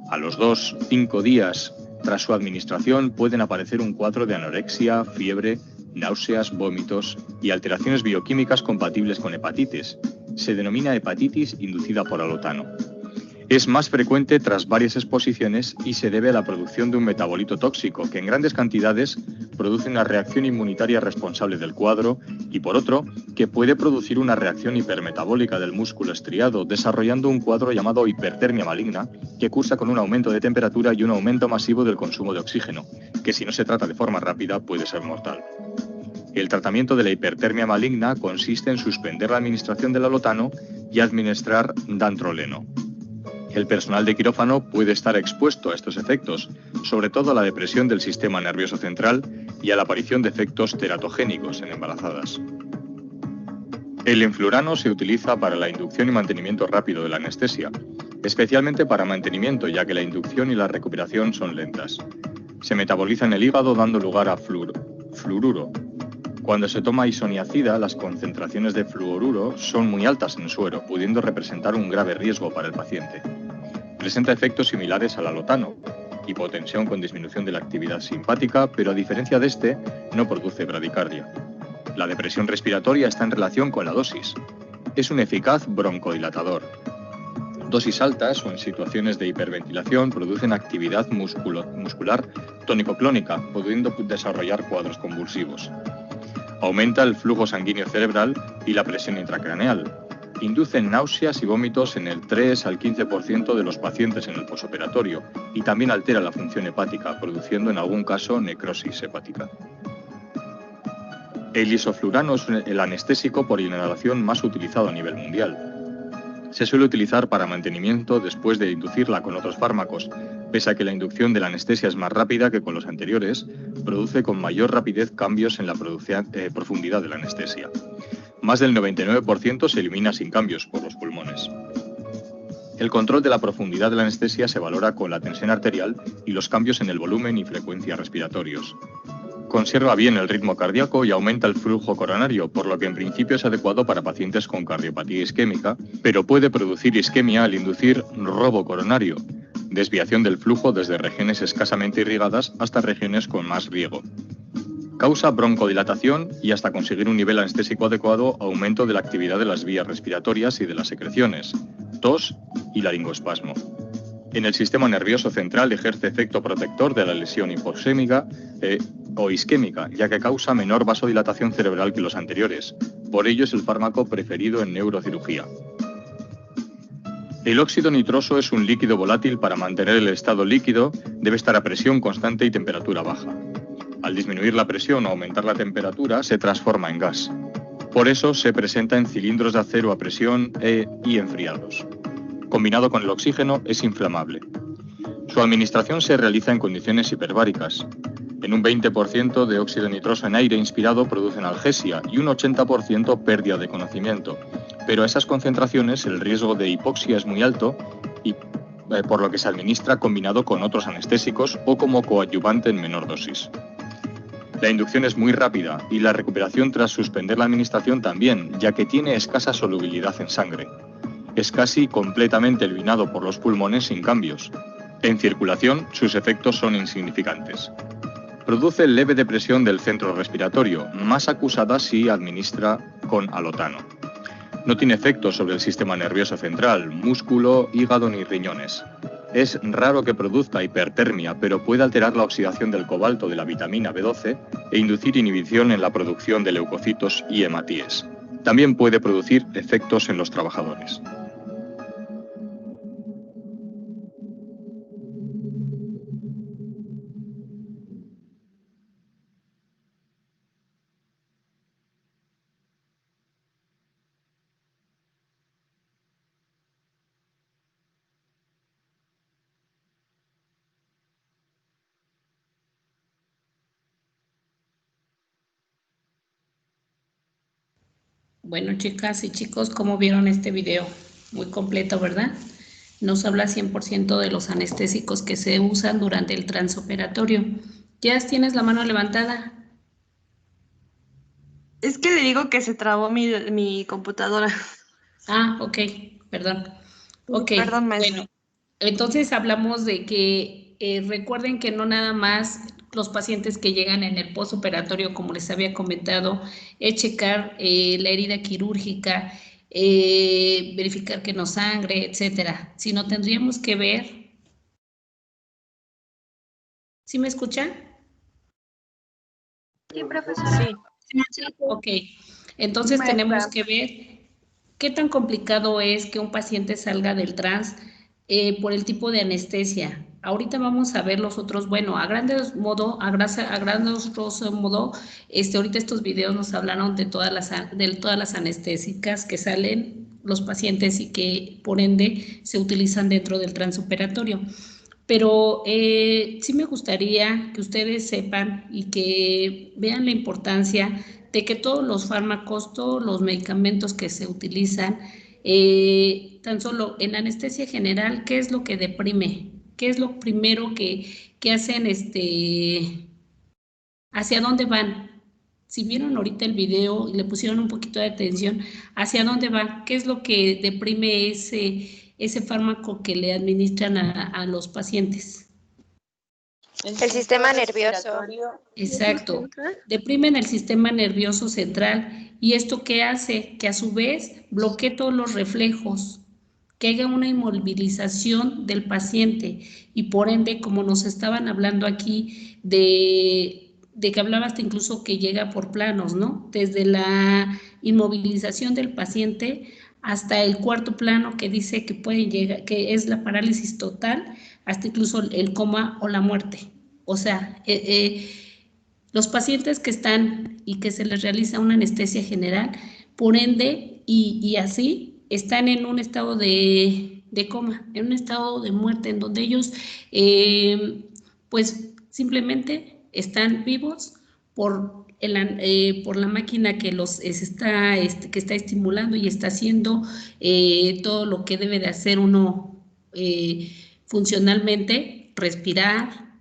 [SPEAKER 11] A los 2-5 días tras su administración pueden aparecer un cuadro de anorexia, fiebre, náuseas, vómitos y alteraciones bioquímicas compatibles con hepatitis. Se denomina hepatitis inducida por alotano. Es más frecuente tras varias exposiciones y se debe a la producción de un metabolito tóxico que en grandes cantidades produce una reacción inmunitaria responsable del cuadro y, por otro, que puede producir una reacción hipermetabólica del músculo estriado, desarrollando un cuadro llamado hipertermia maligna que cursa con un aumento de temperatura y un aumento masivo del consumo de oxígeno, que si no se trata de forma rápida puede ser mortal. El tratamiento de la hipertermia maligna consiste en suspender la administración del alotano y administrar dantroleno. El personal de quirófano puede estar expuesto a estos efectos, sobre todo a la depresión del sistema nervioso central y a la aparición de efectos teratogénicos en embarazadas. El enflurano se utiliza para la inducción y mantenimiento rápido de la anestesia, especialmente para mantenimiento, ya que la inducción y la recuperación son lentas. Se metaboliza en el hígado dando lugar a fluoruro. Cuando se toma isoniazida, las concentraciones de fluoruro son muy altas en suero, pudiendo representar un grave riesgo para el paciente. Presenta efectos similares al alotano, hipotensión con disminución de la actividad simpática, pero a diferencia de este, no produce bradicardia. La depresión respiratoria está en relación con la dosis. Es un eficaz broncodilatador. Dosis altas o en situaciones de hiperventilación producen actividad muscular tónico-clónica, pudiendo desarrollar cuadros convulsivos. Aumenta el flujo sanguíneo cerebral y la presión intracraneal. Inducen náuseas y vómitos en el 3 al 15% de los pacientes en el posoperatorio y también altera la función hepática, produciendo en algún caso necrosis hepática. El isoflurano es el anestésico por inhalación más utilizado a nivel mundial. Se suele utilizar para mantenimiento después de inducirla con otros fármacos. Pese a que la inducción de la anestesia es más rápida que con los anteriores, produce con mayor rapidez cambios en la profundidad de la anestesia. Más del 99% se elimina sin cambios por los pulmones. El control de la profundidad de la anestesia se valora con la tensión arterial y los cambios en el volumen y frecuencia respiratorios. Conserva bien el ritmo cardíaco y aumenta el flujo coronario, por lo que en principio es adecuado para pacientes con cardiopatía isquémica, pero puede producir isquemia al inducir robo coronario, desviación del flujo desde regiones escasamente irrigadas hasta regiones con más riego. Causa broncodilatación y hasta conseguir un nivel anestésico adecuado, aumento de la actividad de las vías respiratorias y de las secreciones, tos y laringoespasmo. En el sistema nervioso central ejerce efecto protector de la lesión hipoxémica o isquémica, ya que causa menor vasodilatación cerebral que los anteriores. Por ello es el fármaco preferido en neurocirugía. El óxido nitroso es un líquido volátil. Para mantener el estado líquido debe estar a presión constante y temperatura baja. Al disminuir la presión o aumentar la temperatura, se transforma en gas. Por eso se presenta en cilindros de acero a presión y enfriados. Combinado con el oxígeno, es inflamable. Su administración se realiza en condiciones hiperbáricas. En un 20% de óxido nitroso en aire inspirado produce analgesia y un 80% pérdida de conocimiento. Pero a esas concentraciones el riesgo de hipoxia es muy alto y por lo que se administra combinado con otros anestésicos o como coadyuvante en menor dosis. La inducción es muy rápida y la recuperación tras suspender la administración también, ya que tiene escasa solubilidad en sangre. Es casi completamente eliminado por los pulmones sin cambios. En circulación, sus efectos son insignificantes. Produce leve depresión del centro respiratorio, más acusada si administra con alotano. No tiene efectos sobre el sistema nervioso central, músculo, hígado ni riñones. Es raro que produzca hipertermia, pero puede alterar la oxidación del cobalto de la vitamina B12 e inducir inhibición en la producción de leucocitos y hematíes. También puede producir efectos en los trabajadores.
[SPEAKER 1] Bueno, chicas y chicos, ¿cómo vieron este video? Muy completo, ¿verdad? Nos habla 100% de los anestésicos que se usan durante el transoperatorio. Jazz, ¿tienes la mano levantada?
[SPEAKER 7] Es que le digo que se trabó mi computadora.
[SPEAKER 1] Ah, ok, perdón. Ok,
[SPEAKER 3] Perdón, maestra.
[SPEAKER 1] bueno, entonces hablamos de que recuerden que no nada más los pacientes que llegan en el postoperatorio, como les había comentado, es checar la herida quirúrgica, verificar que no sangre, etcétera, sino tendríamos que ver. ¿Sí me escuchan?
[SPEAKER 7] Sí, profesora.
[SPEAKER 1] Ok, entonces tenemos que ver qué tan complicado es que un paciente salga del trans por el tipo de anestesia. Ahorita vamos a ver los otros, bueno, a grandes modo, a grandes modo, ahorita estos videos nos hablaron de todas las anestésicas que salen los pacientes y que por ende se utilizan dentro del transoperatorio. Pero sí me gustaría que ustedes sepan y que vean la importancia de que todos los fármacos, todos los medicamentos que se utilizan, tan solo en anestesia general, ¿qué es lo que deprime? ¿Qué es lo primero que hacen, hacia dónde van? Si vieron ahorita el video y le pusieron un poquito de atención, ¿hacia dónde va? ¿Qué es lo que deprime ese fármaco que le administran a los pacientes?
[SPEAKER 4] El sistema nervioso.
[SPEAKER 1] Exacto. Deprimen el sistema nervioso central. ¿Y esto qué hace? Que a su vez bloquee todos los reflejos, que haya una inmovilización del paciente y por ende, como nos estaban hablando aquí, de que hablaba hasta incluso que llega por planos, ¿no? Desde la inmovilización del paciente hasta el cuarto plano que dice que puede llegar, que es la parálisis total, hasta incluso el coma o la muerte. O sea, los pacientes que están y que se les realiza una anestesia general, por ende, y así, están en un estado de coma, en un estado de muerte, en donde ellos, pues, simplemente están vivos por la máquina que los está, que está estimulando y está haciendo todo lo que debe de hacer uno funcionalmente, respirar.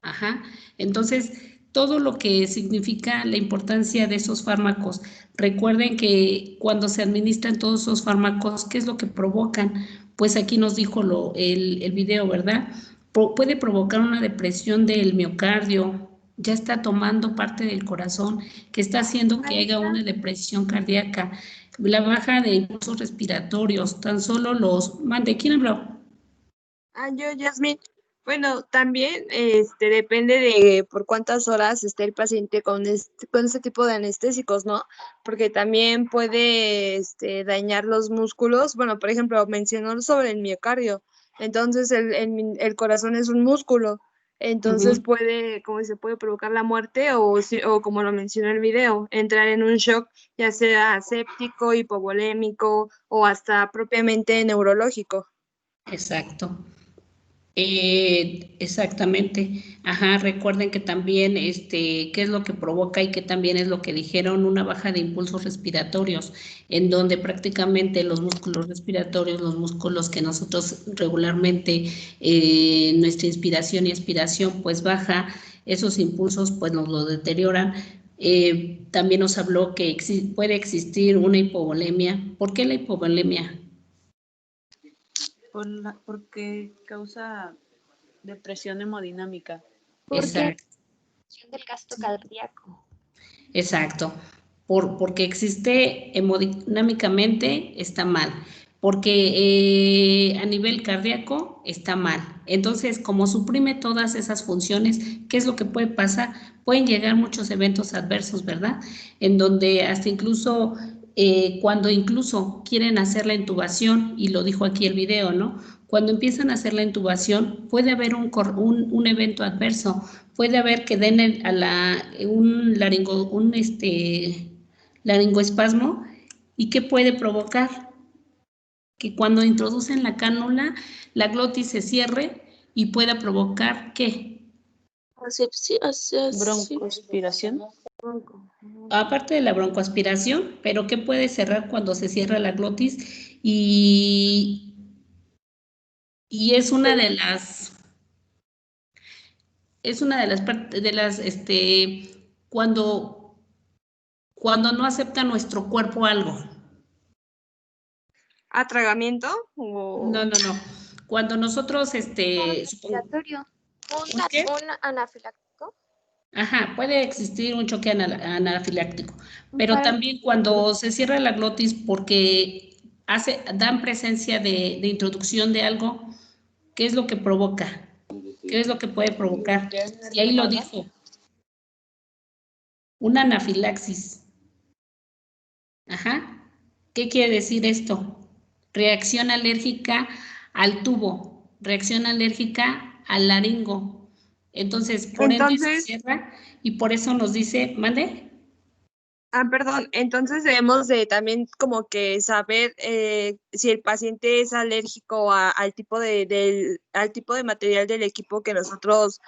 [SPEAKER 1] Ajá. Entonces, todo lo que significa la importancia de esos fármacos. Recuerden que cuando se administran todos esos fármacos, ¿qué es lo que provocan? Pues aquí nos dijo el video, ¿verdad? Puede provocar una depresión del miocardio, ya está tomando parte del corazón, que está haciendo que haya una depresión cardíaca, la baja de impulsos respiratorios, tan solo los... ¿De quién habló?
[SPEAKER 3] Yo, Yasmin. Bueno, también depende de por cuántas horas esté el paciente con este tipo de anestésicos, ¿no? Porque también puede dañar los músculos. Bueno, por ejemplo, mencionó sobre el miocardio. Entonces, el corazón es un músculo. Entonces, se puede provocar la muerte o como lo mencionó el video, entrar en un shock, ya sea séptico, hipovolémico o hasta propiamente neurológico.
[SPEAKER 1] Exacto. Exactamente. Ajá, recuerden que también, qué es lo que provoca y que también es lo que dijeron, una baja de impulsos respiratorios, en donde prácticamente los músculos respiratorios, los músculos que nosotros regularmente, nuestra inspiración y expiración, pues baja, esos impulsos pues nos lo deterioran. También nos habló que puede existir una hipovolemia. ¿Por qué la hipovolemia?
[SPEAKER 12] Porque causa depresión hemodinámica.
[SPEAKER 1] Exacto.
[SPEAKER 4] Del gasto cardíaco.
[SPEAKER 1] Exacto. Porque existe hemodinámicamente está mal, porque a nivel cardíaco está mal. Entonces, como suprime todas esas funciones, ¿qué es lo que puede pasar? Pueden llegar muchos eventos adversos, ¿verdad? En donde hasta incluso cuando incluso quieren hacer la intubación, y lo dijo aquí el video, ¿no? Cuando empiezan a hacer la intubación, puede haber un evento adverso, puede haber que den un laringoespasmo, ¿y qué puede provocar? Que cuando introducen la cánula, la glotis se cierre y pueda provocar, ¿qué?
[SPEAKER 12] Broncoaspiración.
[SPEAKER 1] Aparte de la broncoaspiración, pero ¿qué puede cerrar cuando se cierra la glotis? Y es una de las partes cuando no acepta nuestro cuerpo algo.
[SPEAKER 10] ¿Atragamiento? O...
[SPEAKER 1] No. Cuando nosotros,
[SPEAKER 4] Respiratorio.
[SPEAKER 1] ¿qué?
[SPEAKER 4] ¿Un anafiláctico?
[SPEAKER 1] Ajá, puede existir un choque anafiláctico, pero
[SPEAKER 4] Para-
[SPEAKER 1] también cuando se cierra la glotis porque dan presencia de introducción de algo, ¿qué es lo que provoca? ¿Qué es lo que puede provocar? Y ahí lo dijo. Una anafilaxis. Ajá. ¿Qué quiere decir esto? Reacción alérgica al tubo, reacción alérgica al laringo. Entonces, por ende se cierra y por eso nos dice, ¿mande?
[SPEAKER 10] Perdón, entonces debemos de también como que saber si el paciente es alérgico al tipo al tipo de material del equipo que nosotros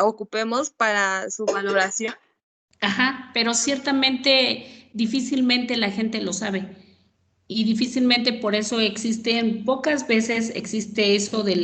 [SPEAKER 10] ocupemos para su valoración.
[SPEAKER 1] Ajá, pero ciertamente, difícilmente la gente lo sabe. Y difícilmente por eso pocas veces existe eso del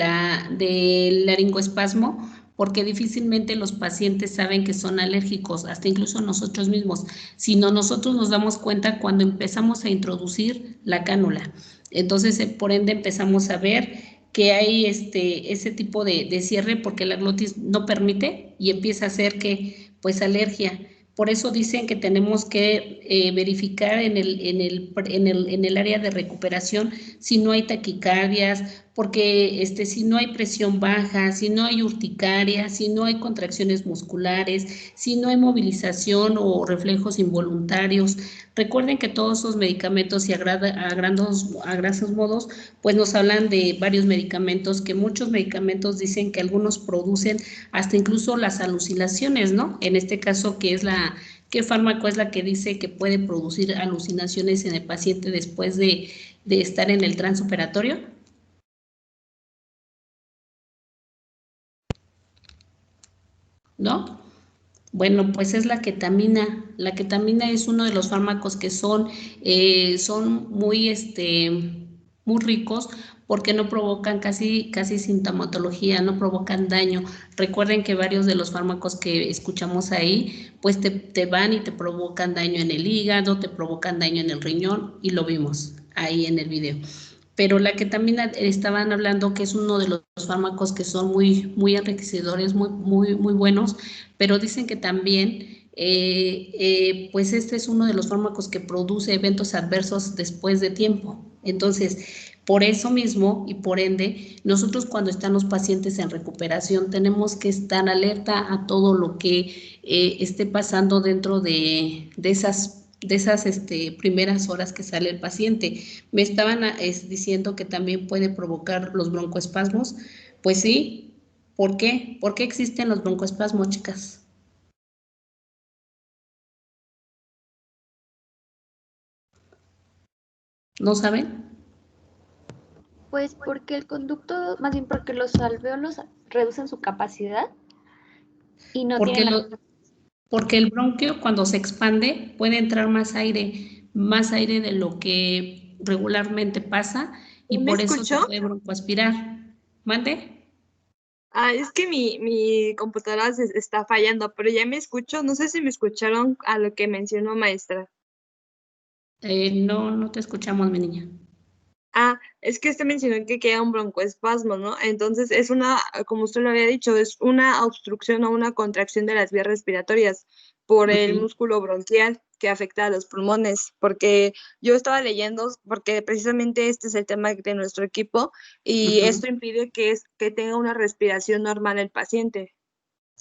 [SPEAKER 1] laringoespasmo, porque difícilmente los pacientes saben que son alérgicos, hasta incluso nosotros mismos, sino nosotros nos damos cuenta cuando empezamos a introducir la cánula. Entonces, por ende, empezamos a ver que hay ese tipo de cierre porque la glotis no permite y empieza a hacer que, pues, alergia. Por eso dicen que tenemos que verificar en el área de recuperación si no hay taquicardias, porque si no hay presión baja, si no hay urticaria, si no hay contracciones musculares, si no hay movilización o reflejos involuntarios. Recuerden que todos esos medicamentos y a grandes modos, pues nos hablan de varios medicamentos, que muchos medicamentos dicen que algunos producen hasta incluso las alucinaciones, ¿no? En este caso, ¿qué fármaco es la que dice que puede producir alucinaciones en el paciente después de estar en el transoperatorio? ¿No? Bueno, pues es la ketamina. La ketamina es uno de los fármacos que son muy, muy ricos porque no provocan casi sintomatología, no provocan daño. Recuerden que varios de los fármacos que escuchamos ahí, pues te van y te provocan daño en el hígado, te provocan daño en el riñón y lo vimos ahí en el video. Pero la ketamina estaban hablando que es uno de los fármacos que son muy, muy enriquecedores, muy, muy, muy buenos, pero dicen que también, pues este es uno de los fármacos que produce eventos adversos después de tiempo. Entonces, por eso mismo y por ende, nosotros cuando están los pacientes en recuperación tenemos que estar alerta a todo lo que esté pasando dentro de esas primeras horas que sale el paciente. Me estaban diciendo que también puede provocar los broncoespasmos. Pues sí. ¿Por qué? ¿Por qué existen los broncoespasmos, chicas? ¿No saben?
[SPEAKER 2] Pues porque el conducto, más bien porque los alvéolos reducen su capacidad y no tienen
[SPEAKER 1] Porque el bronquio cuando se expande puede entrar más aire de lo que regularmente pasa y por eso se puede broncoaspirar. ¿Mande?
[SPEAKER 10] Es que mi computadora se está fallando, pero ya me escucho. No sé si me escucharon a lo que mencionó maestra.
[SPEAKER 1] No te escuchamos, mi niña.
[SPEAKER 10] Es que usted mencionó que queda un broncoespasmo, ¿no? Entonces es como usted lo había dicho, es una obstrucción o una contracción de las vías respiratorias por el músculo bronquial que afecta a los pulmones, porque yo estaba leyendo, porque precisamente este es el tema de nuestro equipo y esto impide que tenga una respiración normal el paciente.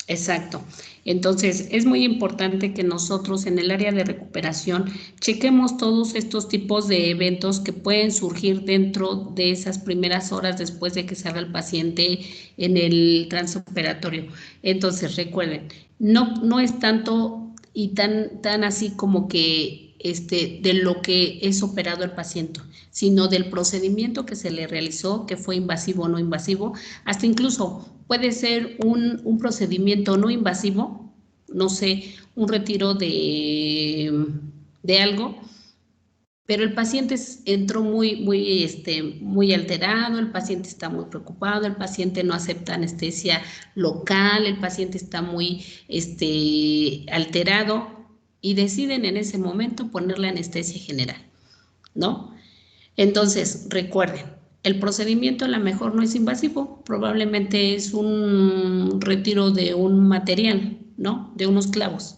[SPEAKER 1] Exacto. Entonces, es muy importante que nosotros en el área de recuperación chequemos todos estos tipos de eventos que pueden surgir dentro de esas primeras horas después de que salga el paciente en el transoperatorio. Entonces, recuerden, no es tanto y tan así como que de lo que es operado el paciente, sino del procedimiento que se le realizó, que fue invasivo o no invasivo, hasta incluso puede ser un procedimiento no invasivo, no sé, un retiro de algo, pero el paciente entró muy alterado, el paciente está muy preocupado, el paciente no acepta anestesia local, el paciente está muy alterado y deciden en ese momento ponerle anestesia general, ¿no? Entonces, recuerden, el procedimiento a lo mejor no es invasivo, probablemente es un retiro de un material, ¿no? De unos clavos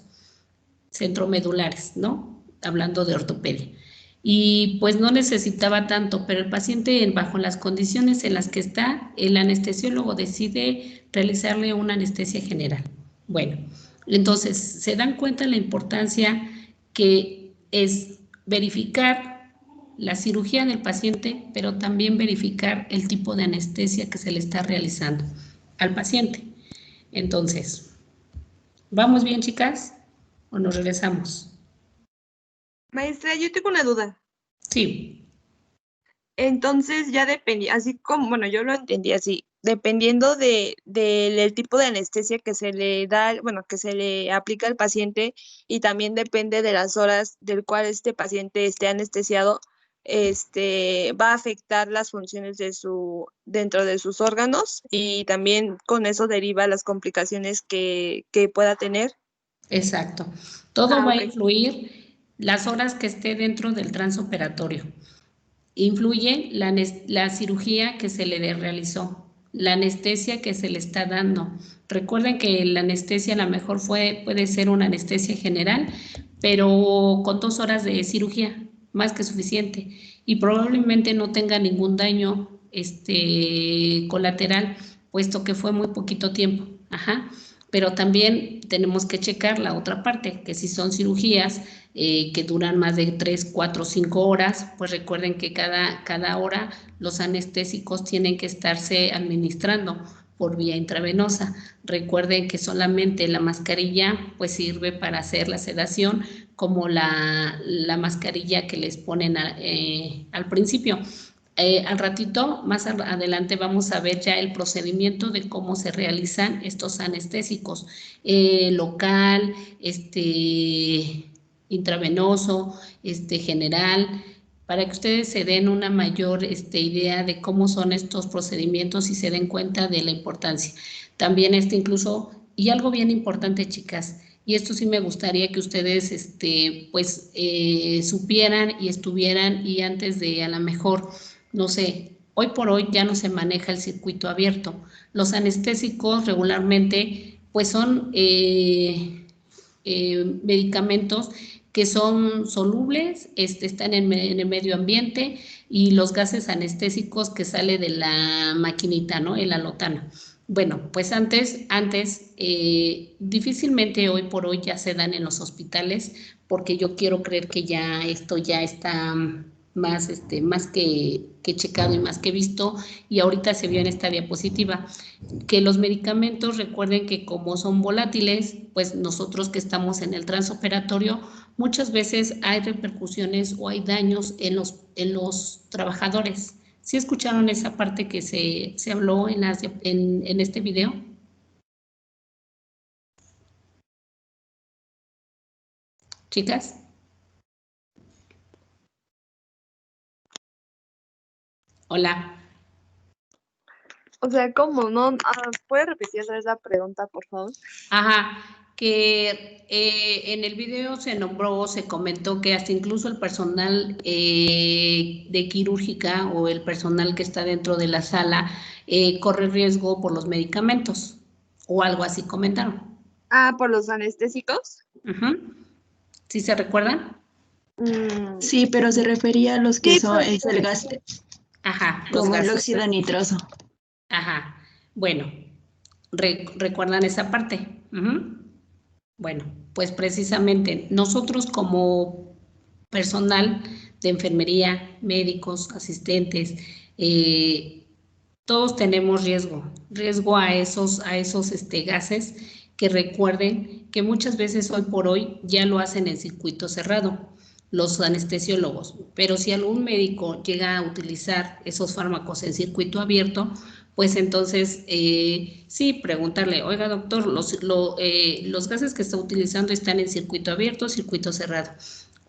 [SPEAKER 1] centromedulares, ¿no? Hablando de ortopedia. Y pues no necesitaba tanto, pero el paciente bajo las condiciones en las que está, el anestesiólogo decide realizarle una anestesia general. Bueno, entonces se dan cuenta la importancia que es verificar la cirugía del paciente, pero también verificar el tipo de anestesia que se le está realizando al paciente. Entonces, ¿vamos bien, chicas? ¿O nos regresamos?
[SPEAKER 10] Maestra, yo tengo una duda.
[SPEAKER 1] Sí.
[SPEAKER 10] Entonces ya dependía, así como, bueno, yo lo entendí así, dependiendo del tipo de anestesia que se le da, bueno, que se le aplica al paciente y también depende de las horas del cual este paciente esté anestesiado, va a afectar las funciones dentro de sus órganos y también con eso deriva las complicaciones que pueda tener.
[SPEAKER 1] Exacto. Todo va a
[SPEAKER 10] Ok.
[SPEAKER 1] influir las horas que esté dentro del transoperatorio. Influye la cirugía que se le realizó, la anestesia que se le está dando. Recuerden que la anestesia a lo mejor puede ser una anestesia general, pero con 2 horas de cirugía, más que suficiente. Y probablemente no tenga ningún daño colateral, puesto que fue muy poquito tiempo. Ajá. Pero también tenemos que checar la otra parte, que si son cirugías que duran más de 3, 4, 5 horas, pues recuerden que cada hora los anestésicos tienen que estarse administrando por vía intravenosa. Recuerden que solamente la mascarilla pues sirve para hacer la sedación, como la mascarilla que les ponen al principio. Al ratito, más adelante, vamos a ver ya el procedimiento de cómo se realizan estos anestésicos, local, intravenoso, general, para que ustedes se den una mayor idea de cómo son estos procedimientos y se den cuenta de la importancia. También incluso, y algo bien importante, chicas, y esto sí me gustaría que ustedes supieran y estuvieran, y antes de a lo mejor, no sé, hoy por hoy ya no se maneja el circuito abierto. Los anestésicos regularmente pues son medicamentos que son solubles, están en el medio ambiente, y los gases anestésicos que sale de la maquinita, ¿no? El alotano. Bueno, pues antes difícilmente hoy por hoy ya se dan en los hospitales, porque yo quiero creer que ya esto ya está más que checado y más que visto, y ahorita se vio en esta diapositiva que los medicamentos, recuerden que como son volátiles, pues nosotros que estamos en el transoperatorio, muchas veces hay repercusiones o hay daños en los trabajadores. ¿Sí escucharon esa parte que se habló en este video? Chicas. Hola.
[SPEAKER 10] O sea, ¿cómo? ¿No? ¿Puede repetir esa pregunta, por favor?
[SPEAKER 1] Ajá, que en el video se nombró, se comentó que hasta incluso el personal de quirúrgica o el personal que está dentro de la sala corre riesgo por los medicamentos o algo así comentaron.
[SPEAKER 10] ¿Por los anestésicos?
[SPEAKER 1] ¿Sí se recuerdan?
[SPEAKER 13] Sí, pero se refería a los que
[SPEAKER 10] Sí,
[SPEAKER 13] son
[SPEAKER 10] pues,
[SPEAKER 13] el gas,
[SPEAKER 1] Ajá,
[SPEAKER 13] como el
[SPEAKER 1] gases.
[SPEAKER 13] óxido nitroso.
[SPEAKER 1] Ajá, bueno, ¿recuerdan esa parte? Bueno, pues precisamente nosotros como personal de enfermería, médicos, asistentes, todos tenemos riesgo a esos gases, que recuerden que muchas veces hoy por hoy ya lo hacen en circuito cerrado los anestesiólogos, pero si algún médico llega a utilizar esos fármacos en circuito abierto, pues entonces sí, preguntarle, oiga doctor, los gases que está utilizando están en circuito abierto o circuito cerrado.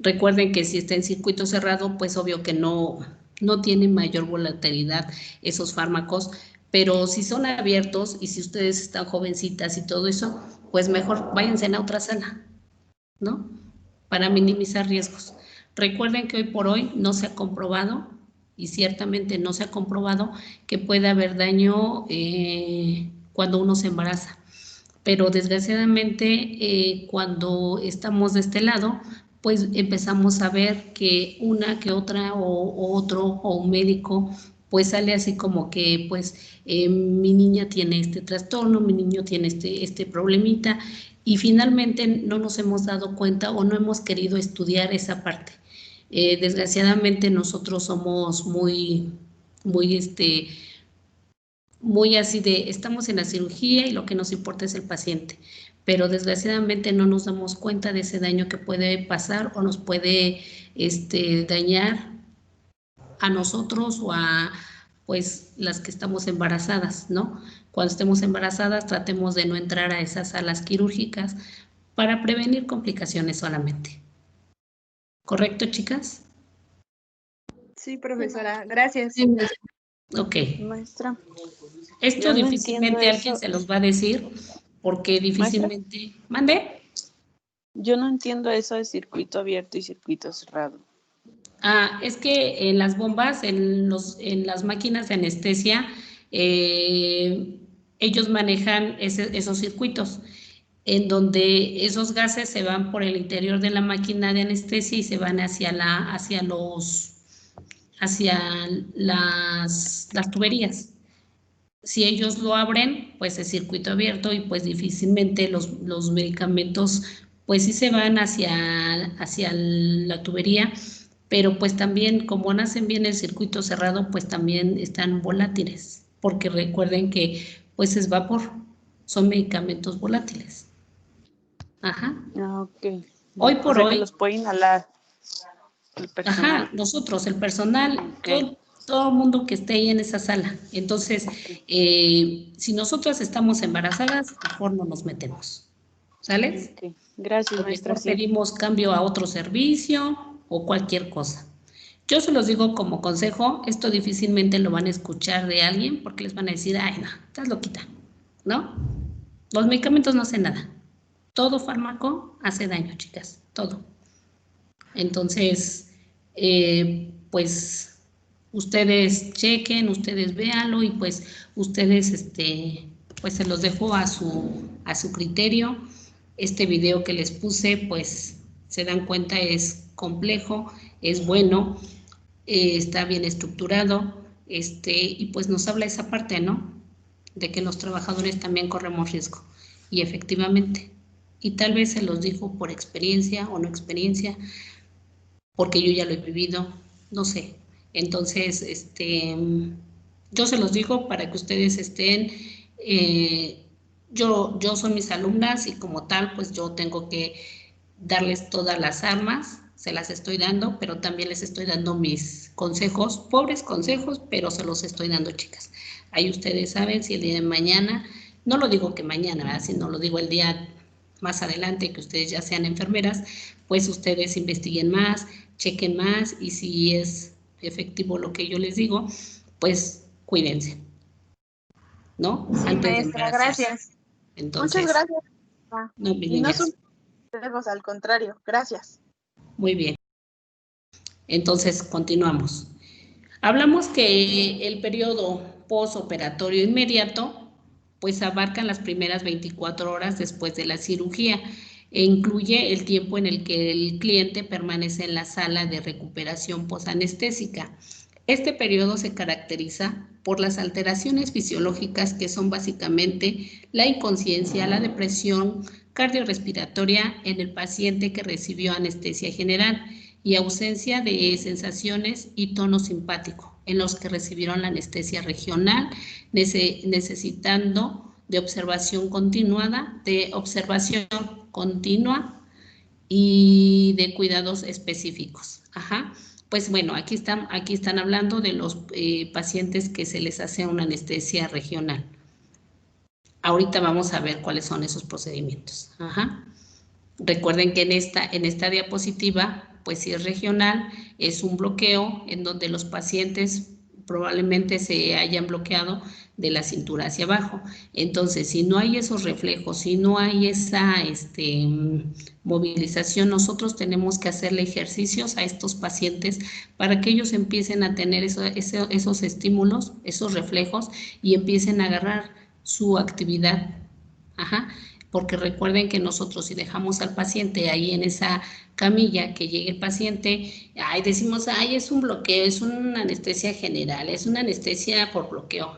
[SPEAKER 1] Recuerden que si está en circuito cerrado, pues obvio que no tienen mayor volatilidad esos fármacos, pero si son abiertos y si ustedes están jovencitas y todo eso, pues mejor váyanse a otra sala, ¿no? Para minimizar riesgos. Recuerden que hoy por hoy no se ha comprobado y ciertamente no se ha comprobado que puede haber daño cuando uno se embaraza. Pero desgraciadamente cuando estamos de este lado, pues empezamos a ver que una que otra o otro o un médico pues sale así como que pues mi niña tiene este trastorno, mi niño tiene este problemita, y finalmente no nos hemos dado cuenta o no hemos querido estudiar esa parte. Desgraciadamente nosotros somos muy así de, estamos en la cirugía y lo que nos importa es el paciente, pero desgraciadamente no nos damos cuenta de ese daño que puede pasar o nos puede dañar a nosotros o a pues las que estamos embarazadas, ¿no? Cuando estemos embarazadas tratemos de no entrar a esas salas quirúrgicas para prevenir complicaciones solamente. ¿Correcto, chicas?
[SPEAKER 10] Sí, profesora, gracias.
[SPEAKER 1] Ok.
[SPEAKER 12] Maestra.
[SPEAKER 1] Esto
[SPEAKER 12] Yo no
[SPEAKER 1] difícilmente
[SPEAKER 12] entiendo
[SPEAKER 1] alguien
[SPEAKER 12] eso.
[SPEAKER 1] se los va a decir porque difícilmente... ¿Mande?
[SPEAKER 12] Yo no entiendo eso de circuito abierto y circuito cerrado.
[SPEAKER 1] Es que en las bombas, en las máquinas de anestesia, ellos manejan esos circuitos, en donde esos gases se van por el interior de la máquina de anestesia y se van hacia las tuberías. Si ellos lo abren, pues es circuito abierto y pues difícilmente los medicamentos pues sí se van hacia la tubería, pero pues también como nacen bien el circuito cerrado, pues también están volátiles, porque recuerden que pues es vapor, son medicamentos volátiles. Ajá.
[SPEAKER 12] Ok.
[SPEAKER 1] Hoy por
[SPEAKER 12] que
[SPEAKER 1] hoy.
[SPEAKER 12] los puede inhalar el personal.
[SPEAKER 1] Ajá, nosotros, el personal, todo el mundo que esté ahí en esa sala. Entonces, si nosotras estamos embarazadas, mejor no nos metemos. ¿Sales?
[SPEAKER 12] Okay. Gracias, maestra.
[SPEAKER 1] Mejor pedimos cambio a otro servicio o cualquier cosa. Yo se los digo como consejo, esto difícilmente lo van a escuchar de alguien porque les van a decir, ay, no, estás loquita, ¿no? Los medicamentos no hacen nada. Todo fármaco hace daño, chicas, todo. Entonces, pues, ustedes chequen, ustedes véanlo y pues ustedes, pues se los dejo a su criterio. Este video que les puse, pues, se dan cuenta es complejo, es bueno, está bien estructurado, y pues nos habla esa parte, ¿no? De que los trabajadores también corremos riesgo. Y efectivamente, y tal vez se los dijo por experiencia o no experiencia, porque yo ya lo he vivido, no sé. Entonces, yo se los digo para que ustedes estén, yo soy mis alumnas y como tal, pues yo tengo que darles todas las armas, se las estoy dando, pero también les estoy dando mis consejos, pobres consejos, pero se los estoy dando, chicas. Ahí ustedes saben si el día de mañana, no lo digo que mañana, ¿verdad? Sino lo digo el día más adelante, que ustedes ya sean enfermeras, pues ustedes investiguen más, chequen más y si es efectivo lo que yo les digo, pues cuídense, ¿no?
[SPEAKER 3] Sí,
[SPEAKER 1] antes
[SPEAKER 3] maestra,
[SPEAKER 1] de
[SPEAKER 3] gracias.
[SPEAKER 1] Entonces,
[SPEAKER 3] muchas gracias.
[SPEAKER 1] No, mis
[SPEAKER 3] y no
[SPEAKER 1] niñas.
[SPEAKER 3] son consejos, al contrario, gracias.
[SPEAKER 1] Muy bien. Entonces, continuamos. Hablamos que el periodo postoperatorio inmediato, pues abarcan las primeras 24 horas después de la cirugía e incluye el tiempo en el que el cliente permanece en la sala de recuperación posanestésica. Este periodo se caracteriza por las alteraciones fisiológicas que son básicamente la inconsciencia, la depresión cardiorrespiratoria en el paciente que recibió anestesia general y ausencia de sensaciones y tono simpático en los que recibieron la anestesia regional, necesitando de observación continua y de cuidados específicos. Ajá. Pues bueno, aquí están hablando de los pacientes que se les hace una anestesia regional. Ahorita vamos a ver cuáles son esos procedimientos. Ajá. Recuerden que en esta diapositiva, pues si es regional, es un bloqueo en donde los pacientes probablemente se hayan bloqueado de la cintura hacia abajo. Entonces, si no hay esos reflejos, si no hay esa movilización, nosotros tenemos que hacerle ejercicios a estos pacientes para que ellos empiecen a tener esos estímulos, esos reflejos y empiecen a agarrar su actividad. Ajá. Porque recuerden que nosotros si dejamos al paciente ahí en esa camilla, que llegue el paciente, decimos, es un bloqueo, es una anestesia general, es una anestesia por bloqueo,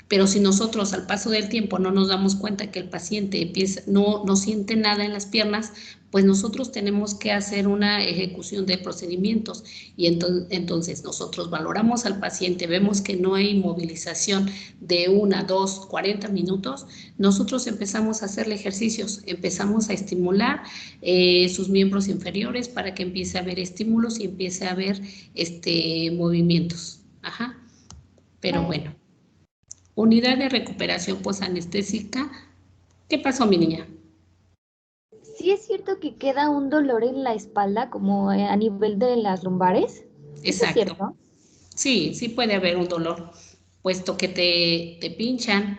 [SPEAKER 1] pero si nosotros al paso del tiempo no nos damos cuenta que el paciente no siente nada en las piernas, pues nosotros tenemos que hacer una ejecución de procedimientos y entonces nosotros valoramos al paciente, vemos que no hay movilización de 1, 2, 40 minutos, nosotros empezamos a hacerle ejercicios, empezamos a estimular sus miembros inferiores para que empiece a haber estímulos y empiece a haber movimientos. Ajá. Pero bueno. Unidad de recuperación posanestésica. ¿Qué pasó, mi niña?
[SPEAKER 2] ¿Sí es cierto que queda un dolor en la espalda como a nivel de las lumbares?
[SPEAKER 1] Exacto.
[SPEAKER 2] ¿Es cierto?
[SPEAKER 1] Sí puede haber un dolor, puesto que te pinchan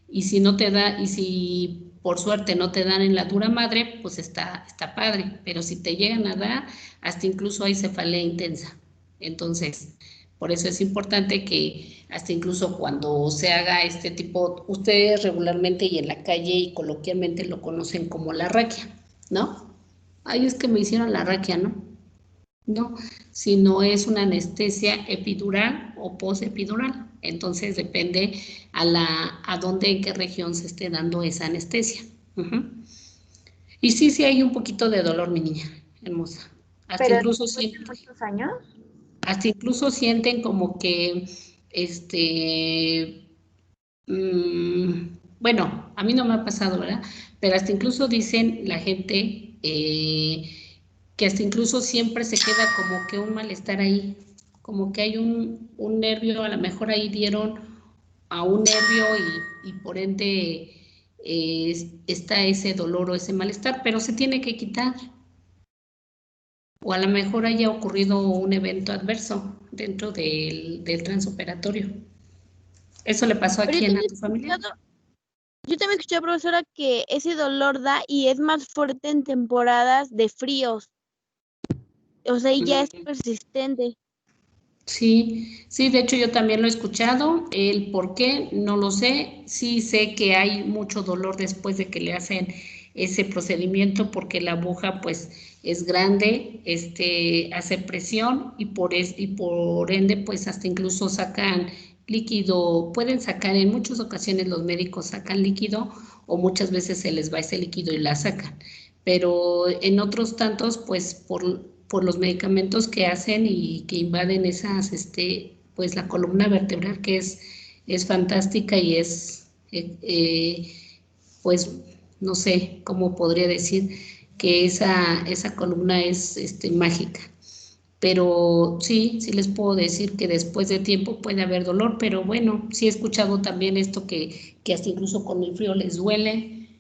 [SPEAKER 1] y si no te da, y si por suerte no te dan en la dura madre, pues está padre, pero si te llegan a dar, hasta incluso hay cefalea intensa. Entonces, por eso es importante que hasta incluso cuando se haga este tipo, ustedes regularmente y en la calle y coloquialmente lo conocen como la raquia, ¿no? Es que me hicieron la raquia, ¿no? No, sino es una anestesia epidural o postepidural. Entonces depende a dónde, en qué región se esté dando esa anestesia. Y sí hay un poquito de dolor, mi niña hermosa.
[SPEAKER 2] ¿Pero después de muchos años?
[SPEAKER 1] Hasta incluso sienten como que, bueno, a mí no me ha pasado, ¿verdad? Pero hasta incluso dicen la gente que hasta incluso siempre se queda como que un malestar ahí, como que hay un nervio, a lo mejor ahí dieron a un nervio y por ende está ese dolor o ese malestar, pero se tiene que quitar. O a lo mejor haya ocurrido un evento adverso dentro del transoperatorio. ¿Eso le pasó a quién? ¿A tu familia?
[SPEAKER 3] Yo también escuché, profesora, que ese dolor da y es más fuerte en temporadas de fríos. O sea, y ya es persistente.
[SPEAKER 1] Sí, de hecho yo también lo he escuchado. El por qué, no lo sé. Sí sé que hay mucho dolor después de que le hacen ese procedimiento porque la aguja pues es grande, hace presión y por ende pues hasta incluso sacan líquido, pueden sacar, en muchas ocasiones los médicos sacan líquido o muchas veces se les va ese líquido y la sacan, pero en otros tantos pues por los medicamentos que hacen y que invaden esas, pues la columna vertebral que es fantástica y es, pues, no sé cómo podría decir que esa columna es mágica. Pero sí les puedo decir que después de tiempo puede haber dolor, pero bueno, sí he escuchado también esto que hasta incluso con el frío les duele,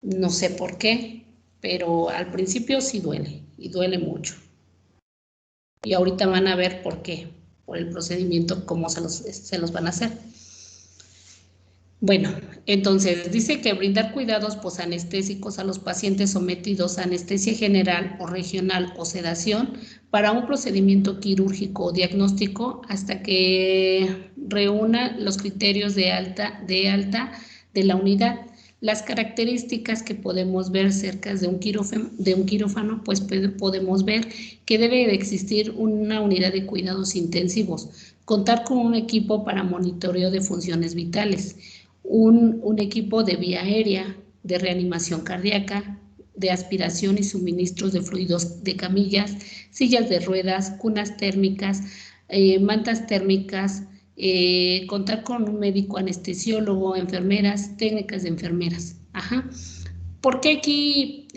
[SPEAKER 1] no sé por qué, pero al principio sí duele y duele mucho. Y ahorita van a ver por qué, por el procedimiento, cómo se los van a hacer. Bueno, entonces dice que brindar cuidados posanestésicos a los pacientes sometidos a anestesia general o regional o sedación para un procedimiento quirúrgico o diagnóstico hasta que reúna los criterios de alta de la unidad. Las características que podemos ver cerca de un quirófano, pues podemos ver que debe de existir una unidad de cuidados intensivos, contar con un equipo para monitoreo de funciones vitales, un equipo de vía aérea, de reanimación cardíaca, de aspiración y suministros de fluidos de camillas, sillas de ruedas, cunas térmicas, mantas térmicas, contar con un médico anestesiólogo, enfermeras, técnicas de enfermeras. Ajá. ¿Por qué aquí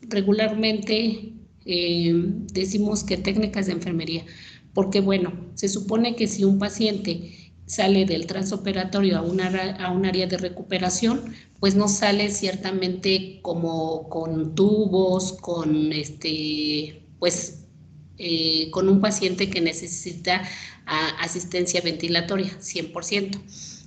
[SPEAKER 1] regularmente decimos que técnicas de enfermería? Porque bueno, se supone que si un paciente sale del transoperatorio a un área de recuperación, pues no sale ciertamente como con tubos, con pues con un paciente que necesita asistencia ventilatoria, 100%.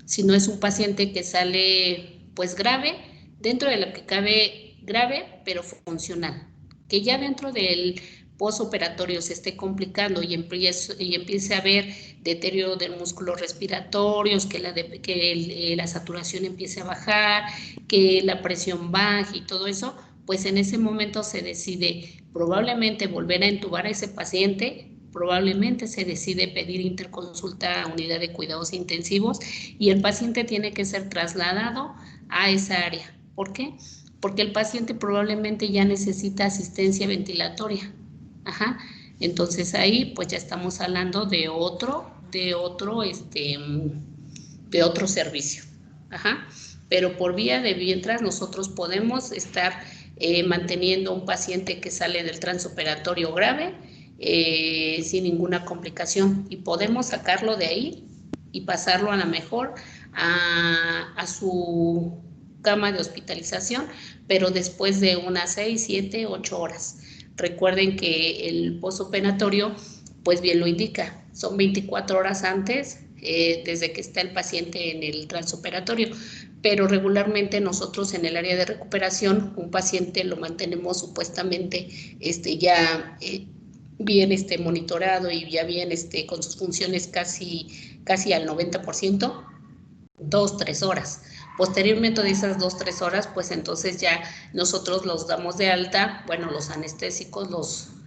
[SPEAKER 1] Si no es un paciente que sale pues grave, dentro de lo que cabe grave, pero funcional, que ya dentro del postoperatorio se esté complicando y empiece a haber deterioro del músculo respiratorios, que la saturación empiece a bajar, que la presión baje y todo eso, pues en ese momento se decide probablemente volver a entubar a ese paciente, probablemente se decide pedir interconsulta a unidad de cuidados intensivos y el paciente tiene que ser trasladado a esa área. ¿Por qué? Porque el paciente probablemente ya necesita asistencia ventilatoria. Ajá. Entonces ahí pues ya estamos hablando de otro servicio. Ajá. Pero por vía de mientras nosotros podemos estar manteniendo un paciente que sale del transoperatorio grave sin ninguna complicación y podemos sacarlo de ahí y pasarlo a lo mejor a su cama de hospitalización, pero después de unas 6, 7, 8 horas. Recuerden que el postoperatorio, pues bien lo indica, son 24 horas antes desde que está el paciente en el transoperatorio, pero regularmente nosotros en el área de recuperación, un paciente lo mantenemos supuestamente ya bien monitorado y ya bien con sus funciones casi al 90%, 2, 3 horas. Posteriormente de esas 2, 3 horas, pues entonces ya nosotros los damos de alta, bueno, los anestésicos,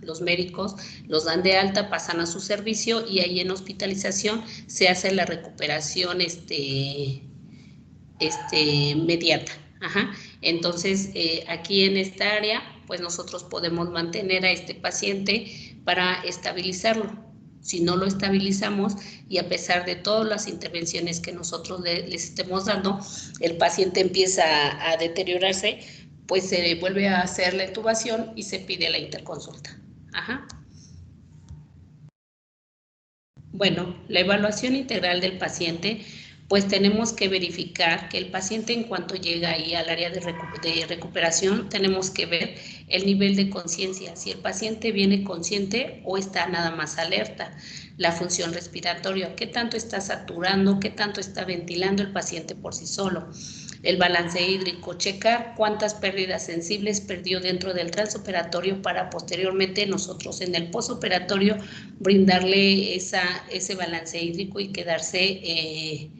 [SPEAKER 1] los médicos los dan de alta, pasan a su servicio y ahí en hospitalización se hace la recuperación inmediata. Ajá. Entonces, aquí en esta área, pues nosotros podemos mantener a este paciente para estabilizarlo. Si no lo estabilizamos y a pesar de todas las intervenciones que nosotros les estemos dando, el paciente empieza a deteriorarse, pues se vuelve a hacer la intubación y se pide la interconsulta. Ajá. Bueno, la evaluación integral del paciente, pues tenemos que verificar que el paciente en cuanto llega ahí al área de recuperación, tenemos que ver el nivel de conciencia, si el paciente viene consciente o está nada más alerta, la función respiratoria, qué tanto está saturando, qué tanto está ventilando el paciente por sí solo, el balance hídrico, checar cuántas pérdidas sensibles perdió dentro del transoperatorio para posteriormente nosotros en el postoperatorio brindarle ese balance hídrico y quedarse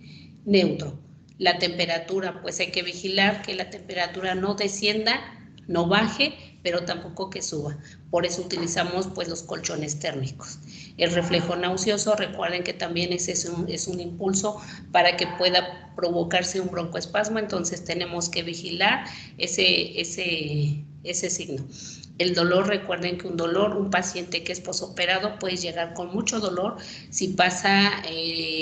[SPEAKER 1] neutro. La temperatura, pues hay que vigilar que la temperatura no descienda, no baje, pero tampoco que suba. Por eso utilizamos pues los colchones térmicos. El reflejo nauseoso, recuerden que también ese es un impulso para que pueda provocarse un broncoespasmo, entonces tenemos que vigilar ese signo. El dolor, recuerden que un paciente que es posoperado puede llegar con mucho dolor si pasa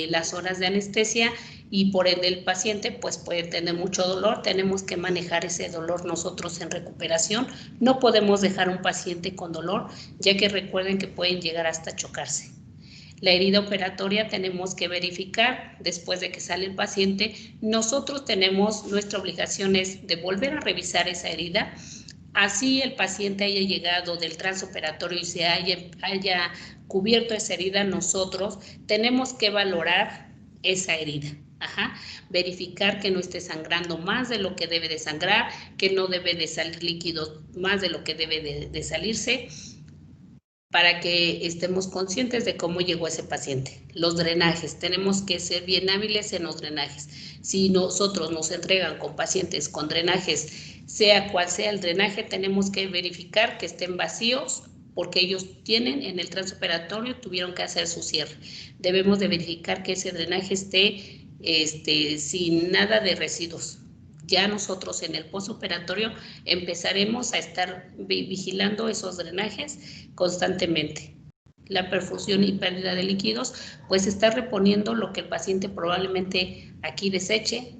[SPEAKER 1] las horas de anestesia y por ende el paciente pues puede tener mucho dolor. Tenemos que manejar ese dolor nosotros en recuperación. No podemos dejar un paciente con dolor, ya que recuerden que pueden llegar hasta chocarse. La herida operatoria tenemos que verificar después de que sale el paciente. Nosotros nuestra obligación es de volver a revisar esa herida. Así el paciente haya llegado del transoperatorio y se haya cubierto esa herida, nosotros tenemos que valorar esa herida. Ajá. Verificar que no esté sangrando más de lo que debe de sangrar, que no debe de salir líquido más de lo que debe de salirse, para que estemos conscientes de cómo llegó ese paciente. Los drenajes, tenemos que ser bien hábiles en los drenajes. Si nosotros nos entregan con pacientes con drenajes, sea cual sea el drenaje, tenemos que verificar que estén vacíos, porque ellos tienen en el transoperatorio, tuvieron que hacer su cierre. Debemos de verificar que ese drenaje esté sin nada de residuos. Ya nosotros en el postoperatorio empezaremos a estar vigilando esos drenajes constantemente. La perfusión y pérdida de líquidos, pues está reponiendo lo que el paciente probablemente aquí deseche,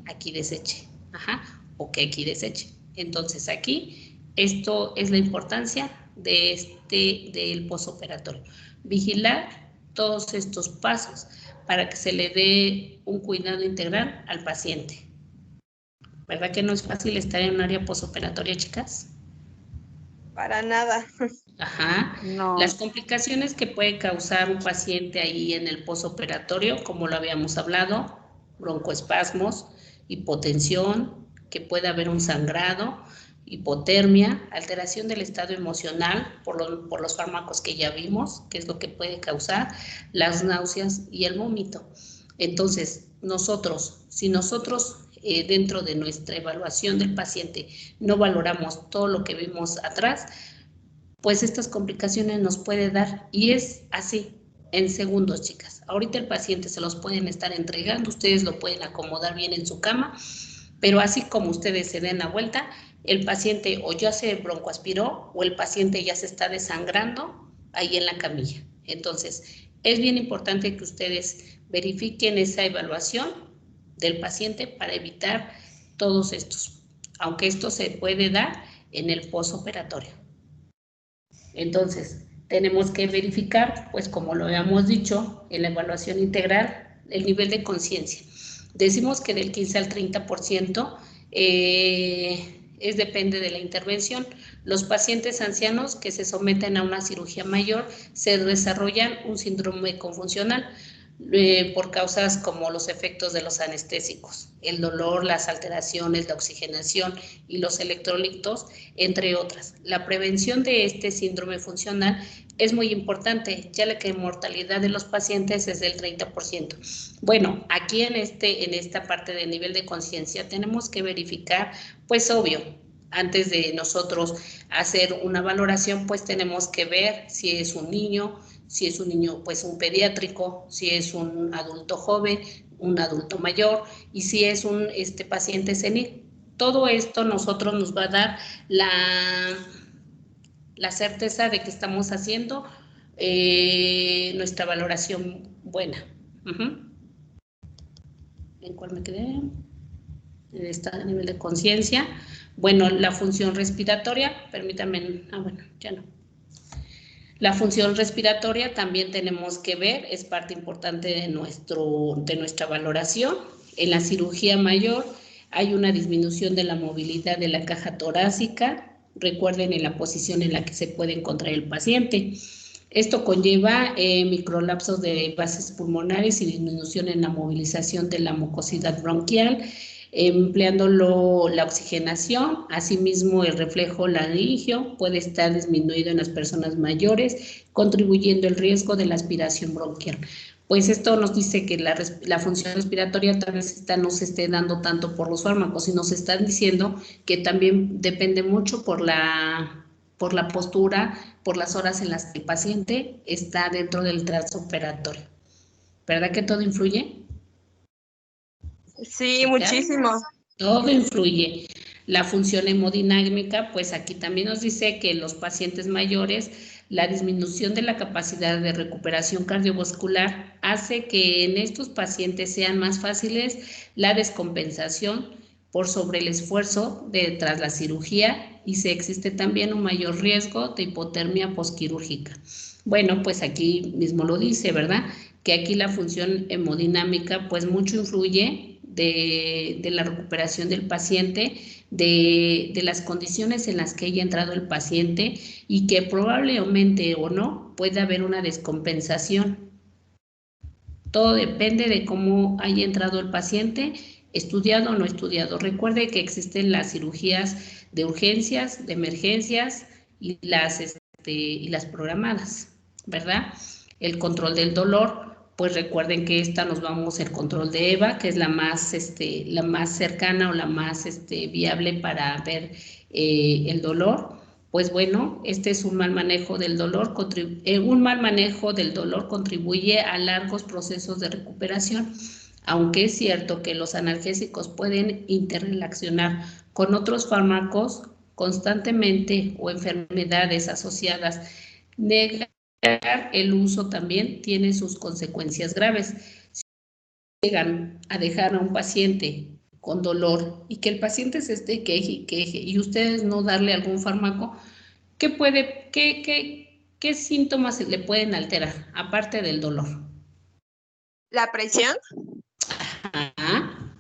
[SPEAKER 1] ajá, o que aquí deseche. Entonces aquí, esto es la importancia del postoperatorio. Vigilar todos estos pasos para que se le dé un cuidado integral al paciente. ¿Verdad que no es fácil estar en un área postoperatoria, chicas?
[SPEAKER 10] Para nada.
[SPEAKER 1] Ajá.
[SPEAKER 12] No.
[SPEAKER 1] Las complicaciones que puede causar un paciente ahí en el posoperatorio, como lo habíamos hablado, broncoespasmos, hipotensión, que puede haber un sangrado, hipotermia, alteración del estado emocional por los fármacos que ya vimos, que es lo que puede causar, las náuseas y el vómito. Entonces, si nosotros dentro de nuestra evaluación del paciente no valoramos todo lo que vimos atrás, pues estas complicaciones nos puede dar, y es así, en segundos, chicas. Ahorita el paciente se los pueden estar entregando, ustedes lo pueden acomodar bien en su cama, pero así como ustedes se den la vuelta, el paciente o ya se broncoaspiró o el paciente ya se está desangrando ahí en la camilla. Entonces, es bien importante que ustedes verifiquen esa evaluación del paciente para evitar todos estos, aunque esto se puede dar en el posoperatorio. Entonces, tenemos que verificar, pues como lo habíamos dicho, en la evaluación integral, el nivel de conciencia. Decimos que del 15 al 30% depende de la intervención. Los pacientes ancianos que se someten a una cirugía mayor se desarrollan un síndrome confuncional por causas como los efectos de los anestésicos, el dolor, las alteraciones, la oxigenación y los electrolitos, entre otras. La prevención de este síndrome funcional es muy importante, ya que la mortalidad de los pacientes es del 30%. Bueno, aquí en esta parte del nivel de conciencia tenemos que verificar, pues obvio, antes de nosotros hacer una valoración, pues tenemos que ver si es un niño, pues un pediátrico, si es un adulto joven, un adulto mayor, y si es un paciente senil. Todo esto nosotros nos va a dar la certeza de que estamos haciendo nuestra valoración buena. ¿En cuál me quedé? En este nivel de conciencia. Bueno, la función respiratoria, permítanme, bueno, ya no. La función respiratoria también tenemos que ver, es parte importante de nuestra valoración. En la cirugía mayor hay una disminución de la movilidad de la caja torácica. Recuerden en la posición en la que se puede encontrar el paciente. Esto conlleva microlapsos de bases pulmonares y disminución en la movilización de la mucosidad bronquial, empleando la oxigenación. Asimismo, el reflejo laringio puede estar disminuido en las personas mayores, contribuyendo al riesgo de la aspiración bronquial. Pues esto nos dice que la función respiratoria tal vez no se esté dando tanto por los fármacos, y nos están diciendo que también depende mucho por la postura, por las horas en las que el paciente está dentro del transoperatorio. ¿Verdad que todo influye?
[SPEAKER 10] Sí, muchísimo.
[SPEAKER 1] Todo influye. La función hemodinámica, pues aquí también nos dice que en los pacientes mayores la disminución de la capacidad de recuperación cardiovascular hace que en estos pacientes sean más fáciles la descompensación por sobre el esfuerzo tras la cirugía, y se existe también un mayor riesgo de hipotermia posquirúrgica. Bueno, pues aquí mismo lo dice, ¿verdad? Que aquí la función hemodinámica pues mucho influye de la recuperación del paciente, de las condiciones en las que haya entrado el paciente, y que probablemente o no pueda haber una descompensación. Todo depende de cómo haya entrado el paciente, estudiado o no estudiado. Recuerde que existen las cirugías de urgencias, de emergencias y las programadas, ¿verdad? El control del dolor, pues recuerden que nos vamos el control de EVA, que es la más cercana o la más viable para ver el dolor. Pues bueno, es un mal manejo del dolor. Un mal manejo del dolor contribuye a largos procesos de recuperación, aunque es cierto que los analgésicos pueden interrelacionar con otros fármacos constantemente o enfermedades asociadas. Negar el uso también tiene sus consecuencias graves. Si llegan a dejar a un paciente con dolor y que el paciente se esté queje y ustedes no darle algún fármaco, ¿qué síntomas le pueden alterar aparte del dolor?
[SPEAKER 3] ¿La presión?
[SPEAKER 1] Ajá.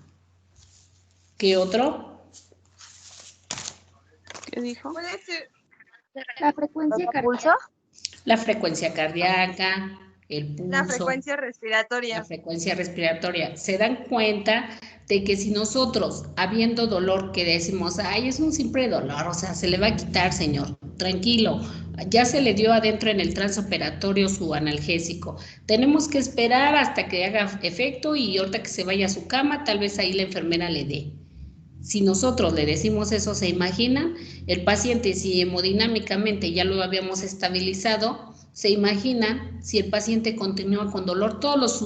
[SPEAKER 1] ¿Qué otro?
[SPEAKER 12] ¿Qué dijo?
[SPEAKER 2] La frecuencia
[SPEAKER 3] ¿Pulso?
[SPEAKER 1] La frecuencia cardíaca, el
[SPEAKER 10] La
[SPEAKER 1] pulso,
[SPEAKER 10] frecuencia
[SPEAKER 1] la
[SPEAKER 10] respiratoria.
[SPEAKER 1] frecuencia respiratoria. Se dan cuenta de que si nosotros, habiendo dolor, que decimos, ay, es un simple dolor, o sea, se le va a quitar, señor, tranquilo, ya se le dio adentro en el transoperatorio su analgésico. Tenemos que esperar hasta que haga efecto y ahorita que se vaya a su cama, tal vez ahí la enfermera le dé. Si nosotros le decimos eso, ¿se imaginan? El paciente, si hemodinámicamente ya lo habíamos estabilizado, se imagina si el paciente continúa con dolor, todos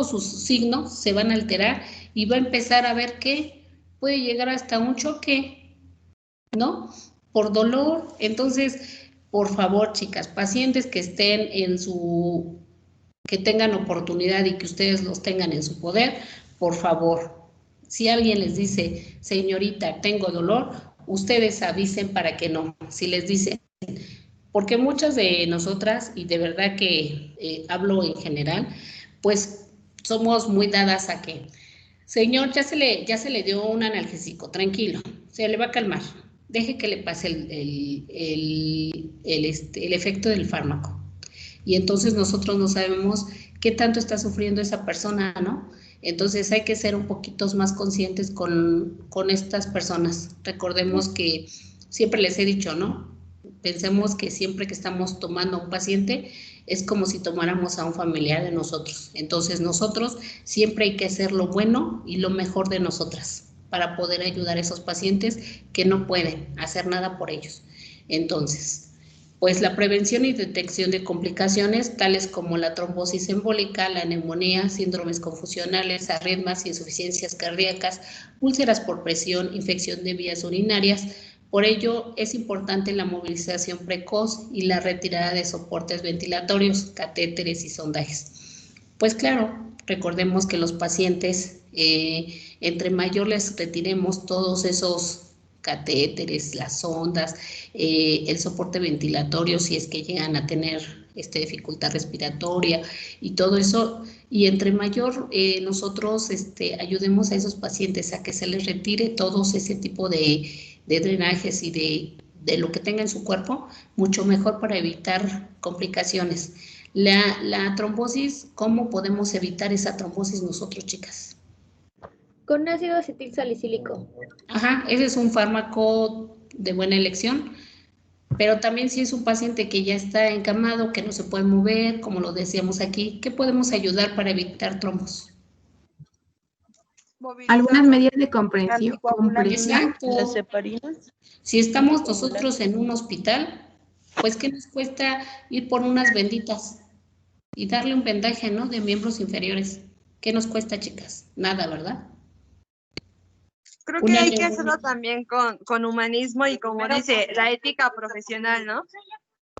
[SPEAKER 1] sus signos se van a alterar y va a empezar a ver que puede llegar hasta un choque, ¿no? Por dolor. Entonces, por favor, chicas, pacientes que estén que tengan oportunidad y que ustedes los tengan en su poder, por favor, si alguien les dice, señorita, tengo dolor, ustedes avisen para que no. Si les dicen, porque muchas de nosotras, y de verdad que hablo en general, pues somos muy dadas a que, señor, ya se le dio un analgésico, tranquilo, se le va a calmar, deje que le pase el efecto del fármaco. Y entonces nosotros no sabemos qué tanto está sufriendo esa persona, ¿no? Entonces hay que ser un poquito más conscientes con estas personas. Recordemos que siempre les he dicho, ¿no? Pensemos que siempre que estamos tomando a un paciente es como si tomáramos a un familiar de nosotros. Entonces nosotros siempre hay que hacer lo bueno y lo mejor de nosotras para poder ayudar a esos pacientes que no pueden hacer nada por ellos. Entonces, pues la prevención y detección de complicaciones tales como la trombosis embólica, la neumonía, síndromes confusionales, arritmias, insuficiencias cardíacas, úlceras por presión, infección de vías urinarias. Por ello es importante la movilización precoz y la retirada de soportes ventilatorios, catéteres y sondajes. Pues claro, recordemos que los pacientes, entre mayor les retiremos todos esos catéteres, las sondas, el soporte ventilatorio si es que llegan a tener dificultad respiratoria y todo eso, y entre mayor nosotros ayudemos a esos pacientes a que se les retire todos ese tipo de drenajes y de lo que tenga en su cuerpo, mucho mejor para evitar complicaciones. La trombosis, ¿cómo podemos evitar esa trombosis nosotros, chicas?
[SPEAKER 2] Con ácido acetil salicílico.
[SPEAKER 1] Ajá, ese es un fármaco de buena elección, pero también si es un paciente que ya está encamado, que no se puede mover, como lo decíamos aquí, ¿qué podemos ayudar para evitar trombos?
[SPEAKER 13] Algunas medidas de comprensión.
[SPEAKER 1] Exacto.
[SPEAKER 12] Las heparinas.
[SPEAKER 1] Si estamos nosotros en un hospital, pues ¿qué nos cuesta ir por unas benditas y darle un vendaje, ¿no? De miembros inferiores. ¿Qué nos cuesta, chicas? Nada, ¿verdad?
[SPEAKER 10] Creo que hay que hacerlo también con humanismo y, como dice, la ética profesional, ¿no?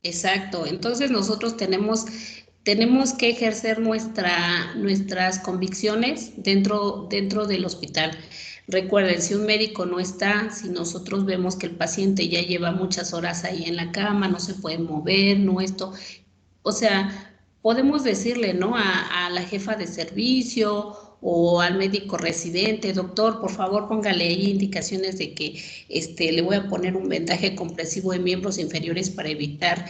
[SPEAKER 1] Exacto. Entonces nosotros tenemos que ejercer nuestras convicciones dentro del hospital. Recuerden, si un médico no está, si nosotros vemos que el paciente ya lleva muchas horas ahí en la cama, no se puede mover, no esto, o sea, podemos decirle, ¿no? A la jefa de servicio o al médico residente, doctor, por favor póngale ahí indicaciones de que le voy a poner un vendaje compresivo de miembros inferiores para evitar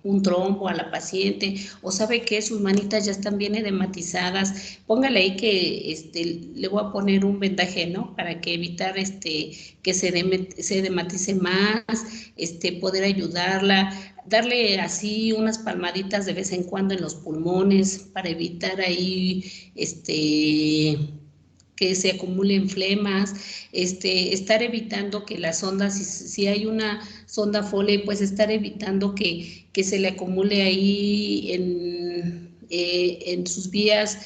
[SPEAKER 1] un trombo a la paciente, o sabe que sus manitas ya están bien edematizadas, póngale ahí que le voy a poner un vendaje, ¿no? Para que evitar que se edematice más, poder ayudarla, darle así unas palmaditas de vez en cuando en los pulmones para evitar ahí que se acumulen flemas, estar evitando que las ondas, si hay una sonda Foley, pues estar evitando que se le acumule ahí en sus vías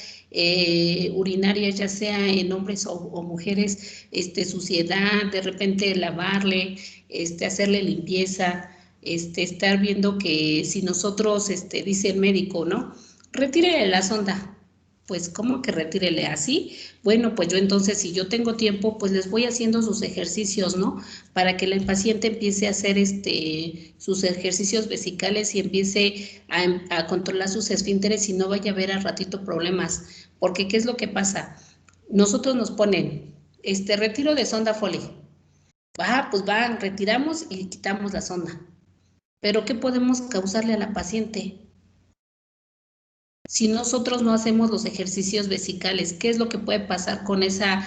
[SPEAKER 1] urinarias, ya sea en hombres o mujeres, suciedad, de repente lavarle, hacerle limpieza, estar viendo que si nosotros, dice el médico, ¿no? Retírele la sonda. Pues, ¿cómo que retírele así? Bueno, pues yo entonces, si yo tengo tiempo, pues les voy haciendo sus ejercicios, ¿no? Para que el paciente empiece a hacer sus ejercicios vesicales y empiece a controlar sus esfínteres y no vaya a haber al ratito problemas. Porque, ¿qué es lo que pasa? Nosotros nos ponen, retiro de sonda Foley. Pues va, retiramos y quitamos la sonda. Pero ¿qué podemos causarle a la paciente? Si nosotros no hacemos los ejercicios vesicales, ¿qué es lo que puede pasar con esa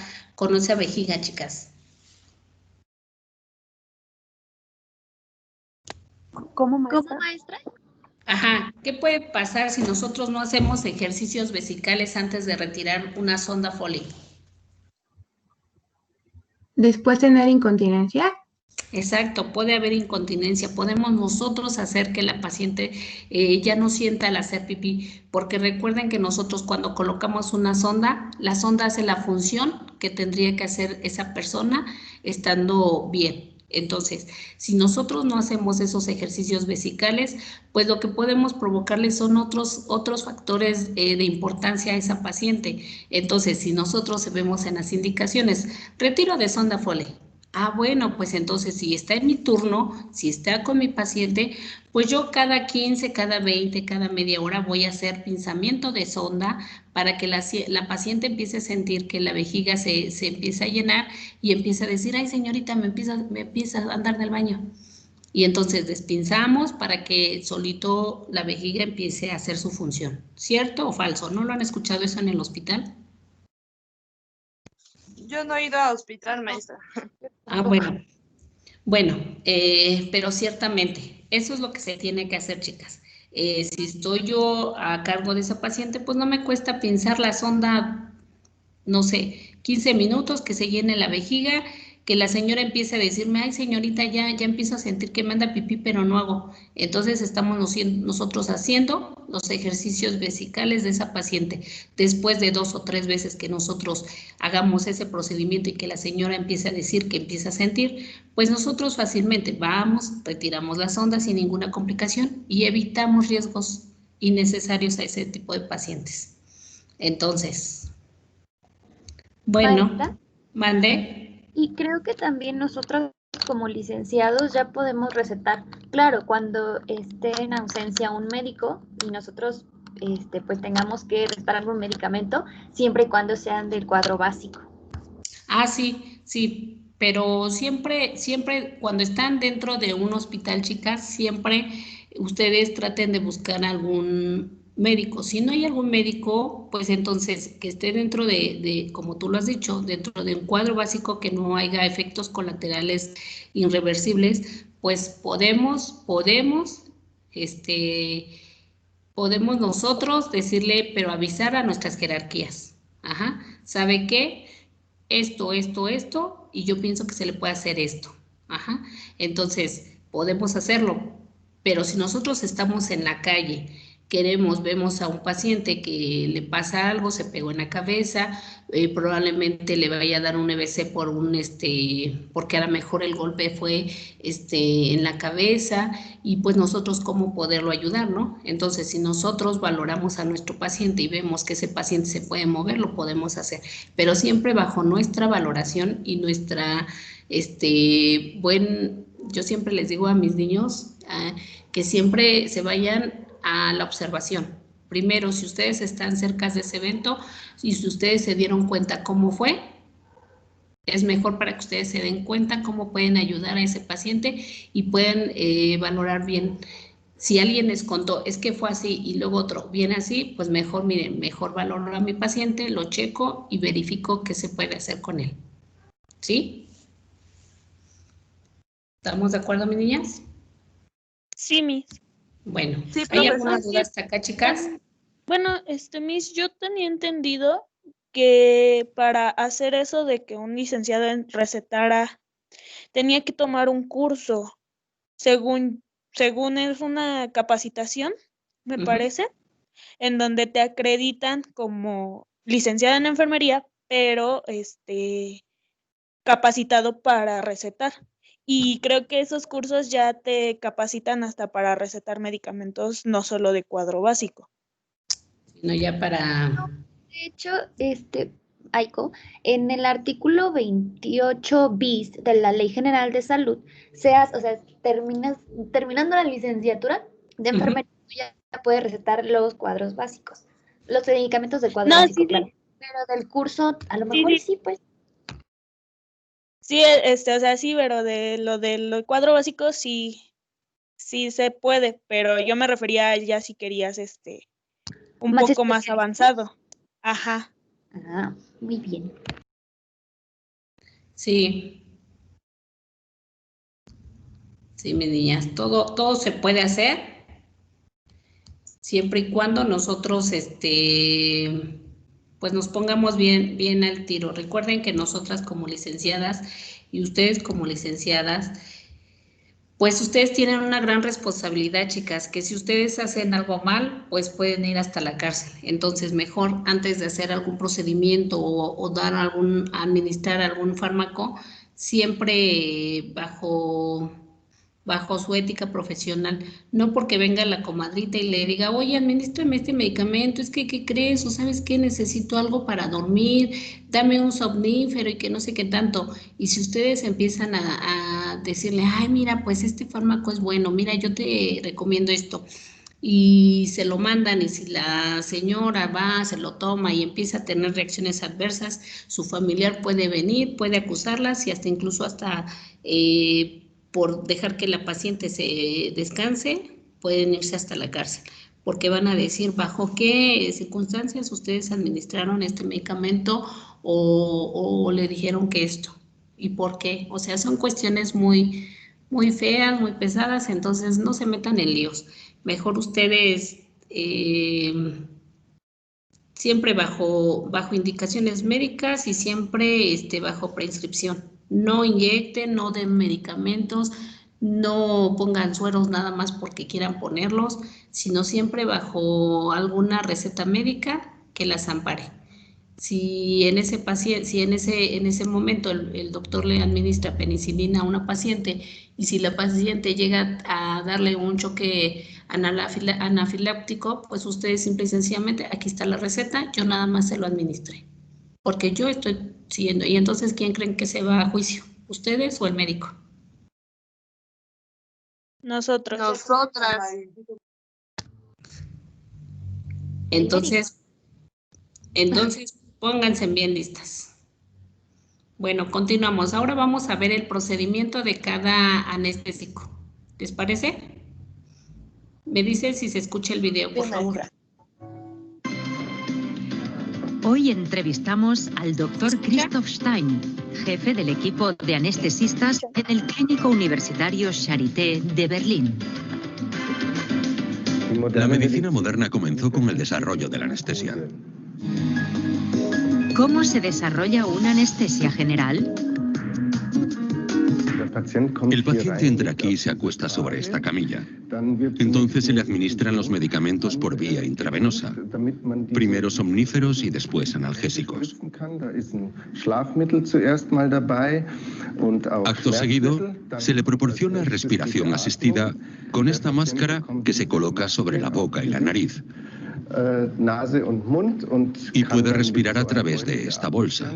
[SPEAKER 1] vejiga, chicas?
[SPEAKER 2] ¿Cómo, maestra?
[SPEAKER 1] Ajá, ¿qué puede pasar si nosotros no hacemos ejercicios vesicales antes de retirar una sonda Foley?
[SPEAKER 13] Después tener incontinencia.
[SPEAKER 1] Exacto, puede haber incontinencia. Podemos nosotros hacer que la paciente ya no sienta al hacer pipí, porque recuerden que nosotros cuando colocamos una sonda, la sonda hace la función que tendría que hacer esa persona estando bien. Entonces, si nosotros no hacemos esos ejercicios vesicales, pues lo que podemos provocarle son otros factores de importancia a esa paciente. Entonces, si nosotros vemos en las indicaciones, retiro de sonda Foley. Bueno, pues entonces si está en mi turno, si está con mi paciente, pues yo cada 15, cada 20, cada media hora voy a hacer pinzamiento de sonda para que la paciente empiece a sentir que la vejiga se empieza a llenar y empieza a decir, ay señorita, me empieza a andar del baño. Y entonces despinzamos para que solito la vejiga empiece a hacer su función. ¿Cierto o falso? ¿No lo han escuchado eso en el hospital?
[SPEAKER 10] Yo no he ido al hospital, maestra.
[SPEAKER 1] Bueno, pero ciertamente, eso es lo que se tiene que hacer, chicas. Si estoy yo a cargo de esa paciente, pues no me cuesta pinzar la sonda, no sé, 15 minutos, que se llene la vejiga, que la señora empiece a decirme, ay señorita, ya empiezo a sentir que me anda pipí, pero no hago. Entonces estamos nosotros haciendo los ejercicios vesicales de esa paciente. Después de 2 o 3 veces que nosotros hagamos ese procedimiento y que la señora empiece a decir que empieza a sentir, pues nosotros fácilmente vamos, retiramos la sonda sin ninguna complicación y evitamos riesgos innecesarios a ese tipo de pacientes. Entonces, bueno,
[SPEAKER 2] ¿maestra?
[SPEAKER 1] Mande.
[SPEAKER 2] Y creo que también nosotros como licenciados ya podemos recetar, claro, cuando esté en ausencia un médico y nosotros pues tengamos que recetar algún medicamento, siempre y cuando sean del cuadro básico.
[SPEAKER 1] Sí, pero siempre cuando están dentro de un hospital, chicas, siempre ustedes traten de buscar algún médico. Si no hay algún médico, pues entonces que esté dentro de, como tú lo has dicho, dentro de un cuadro básico, que no haya efectos colaterales irreversibles, pues podemos nosotros decirle, pero avisar a nuestras jerarquías. ¿Sabe qué? Esto, y yo pienso que se le puede hacer esto. Entonces, podemos hacerlo, pero si nosotros estamos en la calle, vemos a un paciente que le pasa algo, se pegó en la cabeza, probablemente le vaya a dar un EBC porque a lo mejor el golpe fue en la cabeza, y pues nosotros cómo poderlo ayudar, ¿no? Entonces, si nosotros valoramos a nuestro paciente y vemos que ese paciente se puede mover, lo podemos hacer, pero siempre bajo nuestra valoración y nuestra, yo siempre les digo a mis niños que siempre se vayan a la observación. Primero, si ustedes están cerca de ese evento y si ustedes se dieron cuenta cómo fue, es mejor para que ustedes se den cuenta cómo pueden ayudar a ese paciente y pueden valorar bien. Si alguien les contó, es que fue así y luego otro viene así, pues mejor, miren, mejor valoro a mi paciente, lo checo y verifico qué se puede hacer con él. ¿Sí? ¿Estamos de acuerdo, mis niñas?
[SPEAKER 14] Sí, Miss.
[SPEAKER 1] Bueno,
[SPEAKER 14] sí,
[SPEAKER 1] ¿hay alguna duda hasta acá, chicas?
[SPEAKER 14] Bueno, Miss, yo tenía entendido que para hacer eso de que un licenciado recetara, tenía que tomar un curso, según es una capacitación, me parece, en donde te acreditan como licenciado en enfermería, pero capacitado para recetar. Y creo que esos cursos ya te capacitan hasta para recetar medicamentos, no solo de cuadro básico.
[SPEAKER 1] Sino ya para...
[SPEAKER 2] De hecho, Aiko, en el artículo 28 bis de la Ley General de Salud, terminando la licenciatura de enfermería, ya puedes recetar los cuadros básicos, los medicamentos del cuadro básico, claro. Pero del curso, a lo mejor sí, pues.
[SPEAKER 14] Sí, o sea, sí, pero de lo cuadro básico sí se puede, pero yo me refería a ya si querías un
[SPEAKER 2] Más
[SPEAKER 14] poco más
[SPEAKER 2] especial.
[SPEAKER 14] avanzado. Ajá.
[SPEAKER 2] Ah, muy bien.
[SPEAKER 1] Sí. Sí, mis niñas, todo se puede hacer siempre y cuando nosotros, pues nos pongamos bien al tiro. Recuerden que nosotras como licenciadas y ustedes como licenciadas, pues ustedes tienen una gran responsabilidad, chicas, que si ustedes hacen algo mal, pues pueden ir hasta la cárcel. Entonces, mejor antes de hacer algún procedimiento o administrar algún fármaco, siempre bajo su ética profesional, no porque venga la comadrita y le diga, oye, administrame este medicamento, es que, ¿qué crees? O ¿sabes qué? Necesito algo para dormir, dame un somnífero y que no sé qué tanto. Y si ustedes empiezan a decirle, ay, mira, pues este fármaco es bueno, mira, yo te recomiendo esto, y se lo mandan, y si la señora va, se lo toma y empieza a tener reacciones adversas, su familiar puede venir, puede acusarlas y incluso por dejar que la paciente se descanse, pueden irse hasta la cárcel, porque van a decir bajo qué circunstancias ustedes administraron este medicamento o le dijeron que esto, y por qué. O sea, son cuestiones muy feas, muy pesadas, entonces no se metan en líos. Mejor ustedes siempre bajo indicaciones médicas y siempre bajo prescripción. No inyecten, no den medicamentos, no pongan sueros nada más porque quieran ponerlos, sino siempre bajo alguna receta médica que las ampare. Si en ese paciente, si en ese momento el doctor le administra penicilina a una paciente y si la paciente llega a darle un choque anafiláctico, pues ustedes simple y sencillamente, aquí está la receta, yo nada más se lo administré, porque yo estoy siguiendo. Y entonces, ¿quién creen que se va a juicio? ¿Ustedes o el médico?
[SPEAKER 14] Nosotros.
[SPEAKER 10] Nosotras.
[SPEAKER 1] Entonces, pónganse bien listas. Bueno, continuamos. Ahora vamos a ver el procedimiento de cada anestésico. ¿Les parece? Me dicen si se escucha el video, por favor.
[SPEAKER 15] Hoy entrevistamos al doctor Christoph Stein, jefe del equipo de anestesistas en el Clínico Universitario Charité de Berlín.
[SPEAKER 16] La medicina moderna comenzó con el desarrollo de la anestesia.
[SPEAKER 15] ¿Cómo se desarrolla una anestesia general?
[SPEAKER 16] El paciente entra aquí y se acuesta sobre esta camilla. Entonces se le administran los medicamentos por vía intravenosa. Primero somníferos y después analgésicos. Acto seguido, se le proporciona respiración asistida con esta máscara que se coloca sobre la boca y la nariz. Y puede respirar a través de esta bolsa.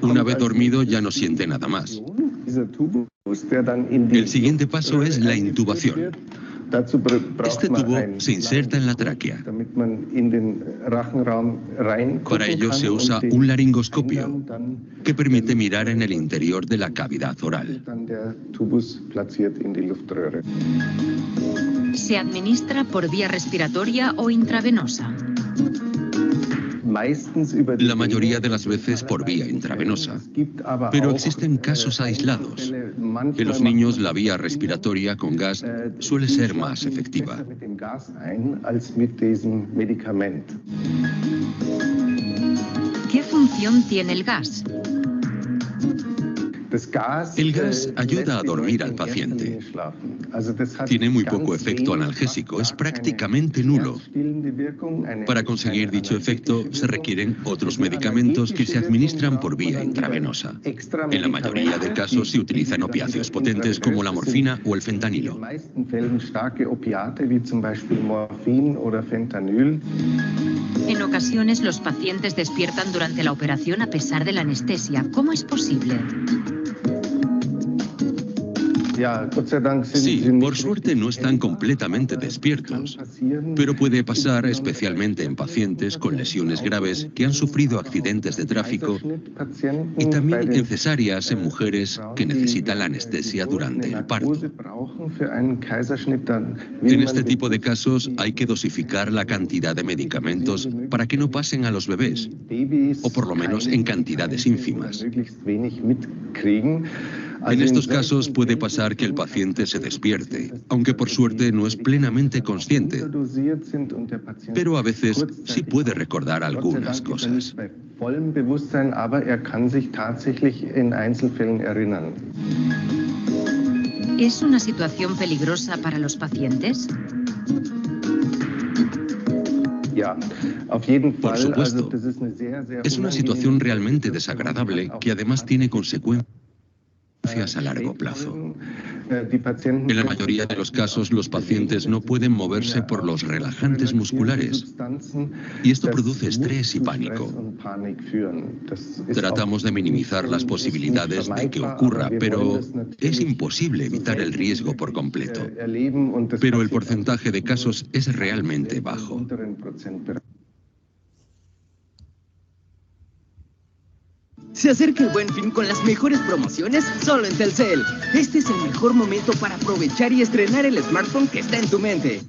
[SPEAKER 16] Una vez dormido ya no siente nada más. El siguiente paso es la intubación. Este tubo se inserta en la tráquea. Para ello se usa un laringoscopio que permite mirar en el interior de la cavidad oral.
[SPEAKER 15] ¿Se administra por vía respiratoria o intravenosa?
[SPEAKER 16] La mayoría de las veces por vía intravenosa, pero existen casos aislados. En los niños la vía respiratoria con gas suele ser más efectiva.
[SPEAKER 15] ¿Qué función tiene el gas?
[SPEAKER 16] El gas ayuda a dormir al paciente. Tiene muy poco efecto analgésico, es prácticamente nulo. Para conseguir dicho efecto se requieren otros medicamentos que se administran por vía intravenosa. En la mayoría de casos se utilizan opiáceos potentes como la morfina o el fentanilo.
[SPEAKER 15] En ocasiones los pacientes despiertan durante la operación a pesar de la anestesia. ¿Cómo es posible?
[SPEAKER 16] Sí, por suerte no están completamente despiertos, pero puede pasar especialmente en pacientes con lesiones graves que han sufrido accidentes de tráfico y también en cesáreas en mujeres que necesitan la anestesia durante el parto. En este tipo de casos hay que dosificar la cantidad de medicamentos para que no pasen a los bebés, o por lo menos en cantidades ínfimas. En estos casos puede pasar que el paciente se despierte, aunque por suerte no es plenamente consciente, pero a veces sí puede recordar algunas cosas.
[SPEAKER 15] ¿Es una situación peligrosa para los pacientes?
[SPEAKER 16] Por supuesto. Es una situación realmente desagradable que además tiene consecuencias a largo plazo. En la mayoría de los casos, los pacientes no pueden moverse por los relajantes musculares y esto produce estrés y pánico. Tratamos de minimizar las posibilidades de que ocurra, pero es imposible evitar el riesgo por completo. Pero el porcentaje de casos es realmente bajo.
[SPEAKER 17] Se acerca el Buen Fin con las mejores promociones solo en Telcel. Este es el mejor momento para aprovechar y estrenar el smartphone que está en tu mente.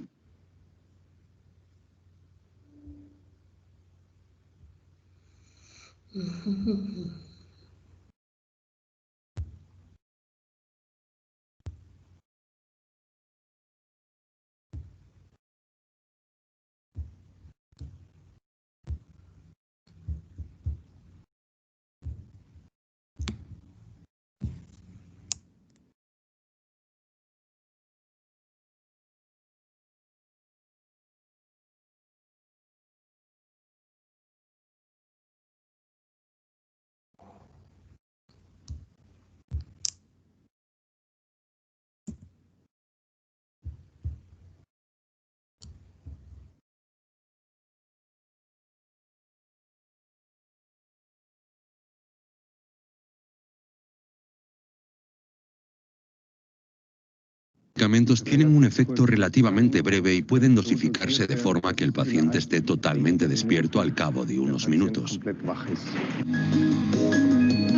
[SPEAKER 16] Los medicamentos tienen un efecto relativamente breve y pueden dosificarse de forma que el paciente esté totalmente despierto al cabo de unos minutos.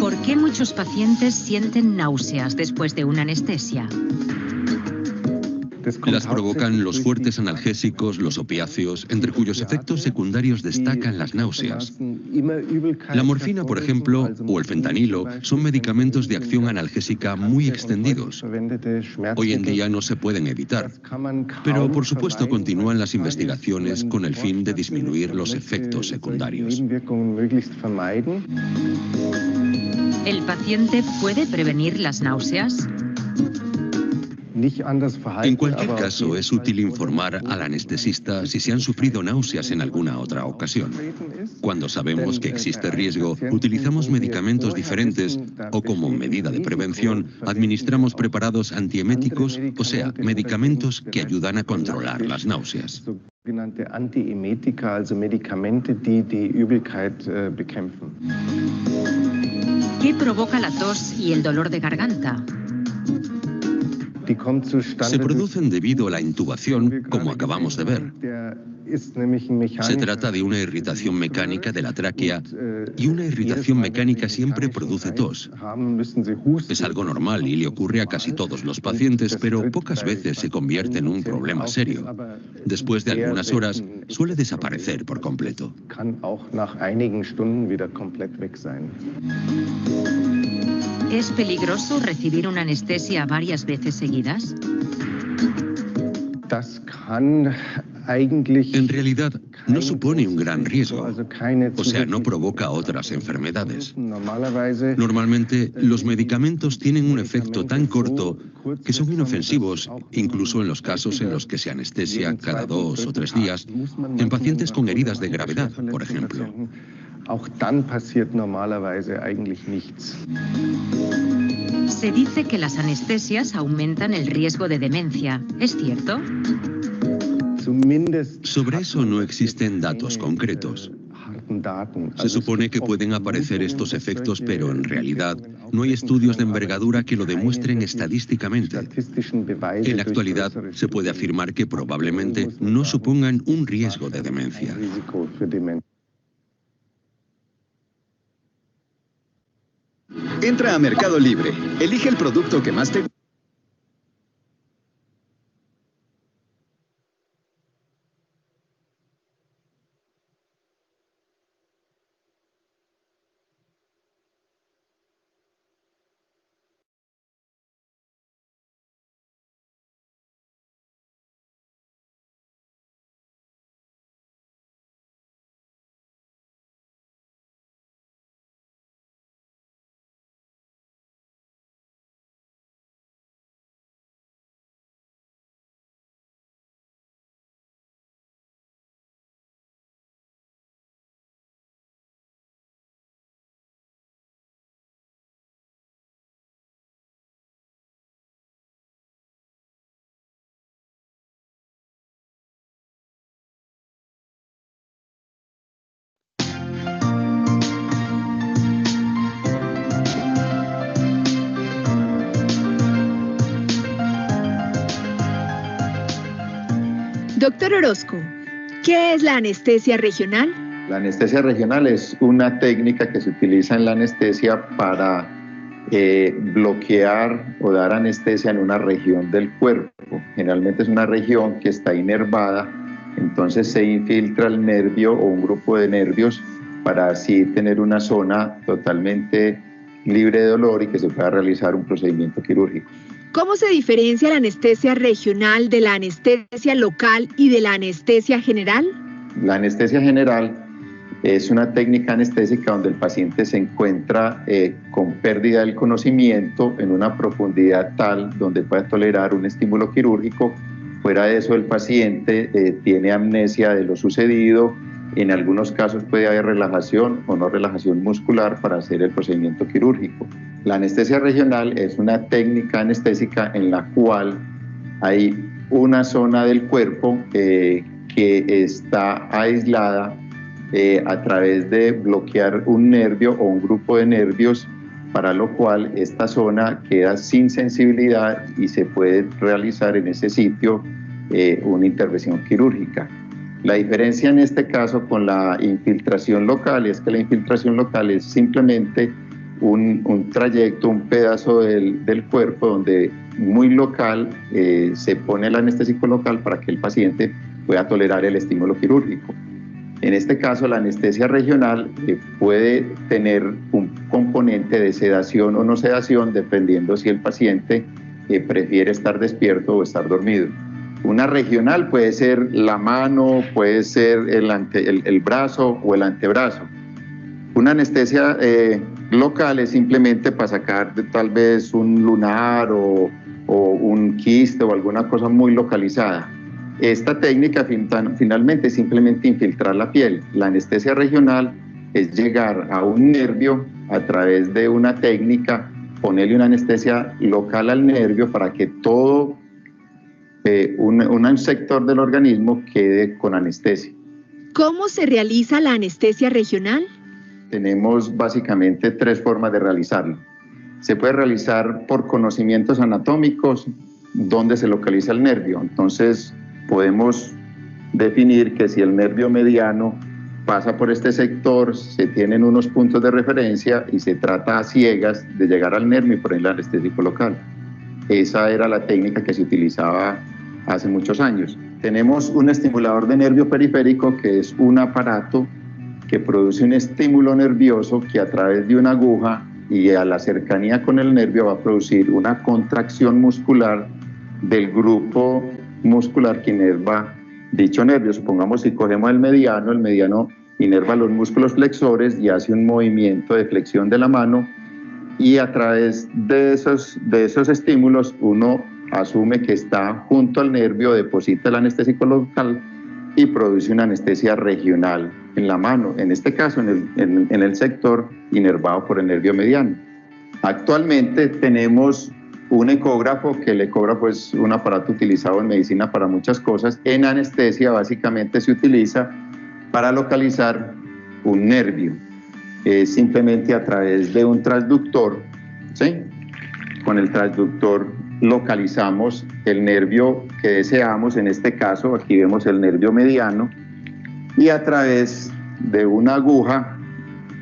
[SPEAKER 15] ¿Por qué muchos pacientes sienten náuseas después de una anestesia?
[SPEAKER 16] Las provocan los fuertes analgésicos, los opiáceos, entre cuyos efectos secundarios destacan las náuseas. La morfina, por ejemplo, o el fentanilo son medicamentos de acción analgésica muy extendidos. Hoy en día no se pueden evitar, pero por supuesto continúan las investigaciones con el fin de disminuir los efectos secundarios.
[SPEAKER 15] ¿El paciente puede prevenir las náuseas?
[SPEAKER 16] En cualquier caso, es útil informar al anestesista si se han sufrido náuseas en alguna otra ocasión. Cuando sabemos que existe riesgo, utilizamos medicamentos diferentes o, como medida de prevención, administramos preparados antieméticos, o sea, medicamentos que ayudan a controlar las náuseas.
[SPEAKER 15] ¿Qué provoca la tos y el dolor de garganta?
[SPEAKER 16] Se producen debido a la intubación, como acabamos de ver. Se trata de una irritación mecánica de la tráquea y una irritación mecánica siempre produce tos. Es algo normal y le ocurre a casi todos los pacientes, pero pocas veces se convierte en un problema serio. Después de algunas horas, suele desaparecer por completo.
[SPEAKER 15] ¿Es peligroso recibir una anestesia varias veces seguidas?
[SPEAKER 16] En realidad, no supone un gran riesgo, o sea, no provoca otras enfermedades. Normalmente, los medicamentos tienen un efecto tan corto que son inofensivos, incluso en los casos en los que se anestesia cada 2 o 3 días, en pacientes con heridas de gravedad, por ejemplo.
[SPEAKER 15] Se dice que las anestesias aumentan el riesgo de demencia. ¿Es cierto?
[SPEAKER 16] Sobre eso no existen datos concretos. Se supone que pueden aparecer estos efectos, pero en realidad no hay estudios de envergadura que lo demuestren estadísticamente. En la actualidad se puede afirmar que probablemente no supongan un riesgo de demencia.
[SPEAKER 17] Entra a Mercado Libre, elige el producto que más te guste.
[SPEAKER 18] Doctor Orozco, ¿qué es la anestesia regional?
[SPEAKER 19] La anestesia regional es una técnica que se utiliza en la anestesia para bloquear o dar anestesia en una región del cuerpo. Generalmente es una región que está inervada, entonces se infiltra el nervio o un grupo de nervios para así tener una zona totalmente libre de dolor y que se pueda realizar un procedimiento quirúrgico.
[SPEAKER 18] ¿Cómo se diferencia la anestesia regional de la anestesia local y de la anestesia general?
[SPEAKER 19] La anestesia general es una técnica anestésica donde el paciente se encuentra con pérdida del conocimiento en una profundidad tal donde pueda tolerar un estímulo quirúrgico. Fuera de eso, el paciente tiene amnesia de lo sucedido. En algunos casos puede haber relajación o no relajación muscular para hacer el procedimiento quirúrgico. La anestesia regional es una técnica anestésica en la cual hay una zona del cuerpo que está aislada a través de bloquear un nervio o un grupo de nervios, para lo cual esta zona queda sin sensibilidad y se puede realizar en ese sitio una intervención quirúrgica. La diferencia en este caso con la infiltración local es que la infiltración local es simplemente un trayecto, un pedazo del cuerpo donde muy local se pone el anestésico local para que el paciente pueda tolerar el estímulo quirúrgico. En este caso, la anestesia regional puede tener un componente de sedación o no sedación dependiendo si el paciente prefiere estar despierto o estar dormido. Una regional puede ser la mano, puede ser el brazo o el antebrazo. Una anestesia local es simplemente para sacar tal vez un lunar o un quiste o alguna cosa muy localizada. Esta técnica finalmente es simplemente infiltrar la piel. La anestesia regional es llegar a un nervio a través de una técnica, ponerle una anestesia local al nervio para que todo un sector del organismo quede con anestesia.
[SPEAKER 18] ¿Cómo se realiza la anestesia regional?
[SPEAKER 19] Tenemos básicamente tres formas de realizarlo. Se puede realizar por conocimientos anatómicos, dónde se localiza el nervio. Entonces podemos definir que si el nervio mediano pasa por este sector, se tienen unos puntos de referencia y se trata a ciegas de llegar al nervio y poner el anestésico local. Esa era la técnica que se utilizaba hace muchos años. Tenemos un estimulador de nervio periférico, que es un aparato que produce un estímulo nervioso que a través de una aguja y a la cercanía con el nervio va a producir una contracción muscular del grupo muscular que inerva dicho nervio. Supongamos si cogemos el mediano inerva los músculos flexores y hace un movimiento de flexión de la mano, y a través de esos estímulos uno asume que está junto al nervio, deposita el anestésico local y produce una anestesia regional en la mano, en este caso en el sector inervado por el nervio mediano. Actualmente tenemos un ecógrafo, que el ecógrafo es un aparato utilizado en medicina para muchas cosas. En anestesia básicamente se utiliza para localizar un nervio. Simplemente a través de un transductor, ¿sí? Con el transductor localizamos el nervio que deseamos, en este caso aquí vemos el nervio mediano, y a través de una aguja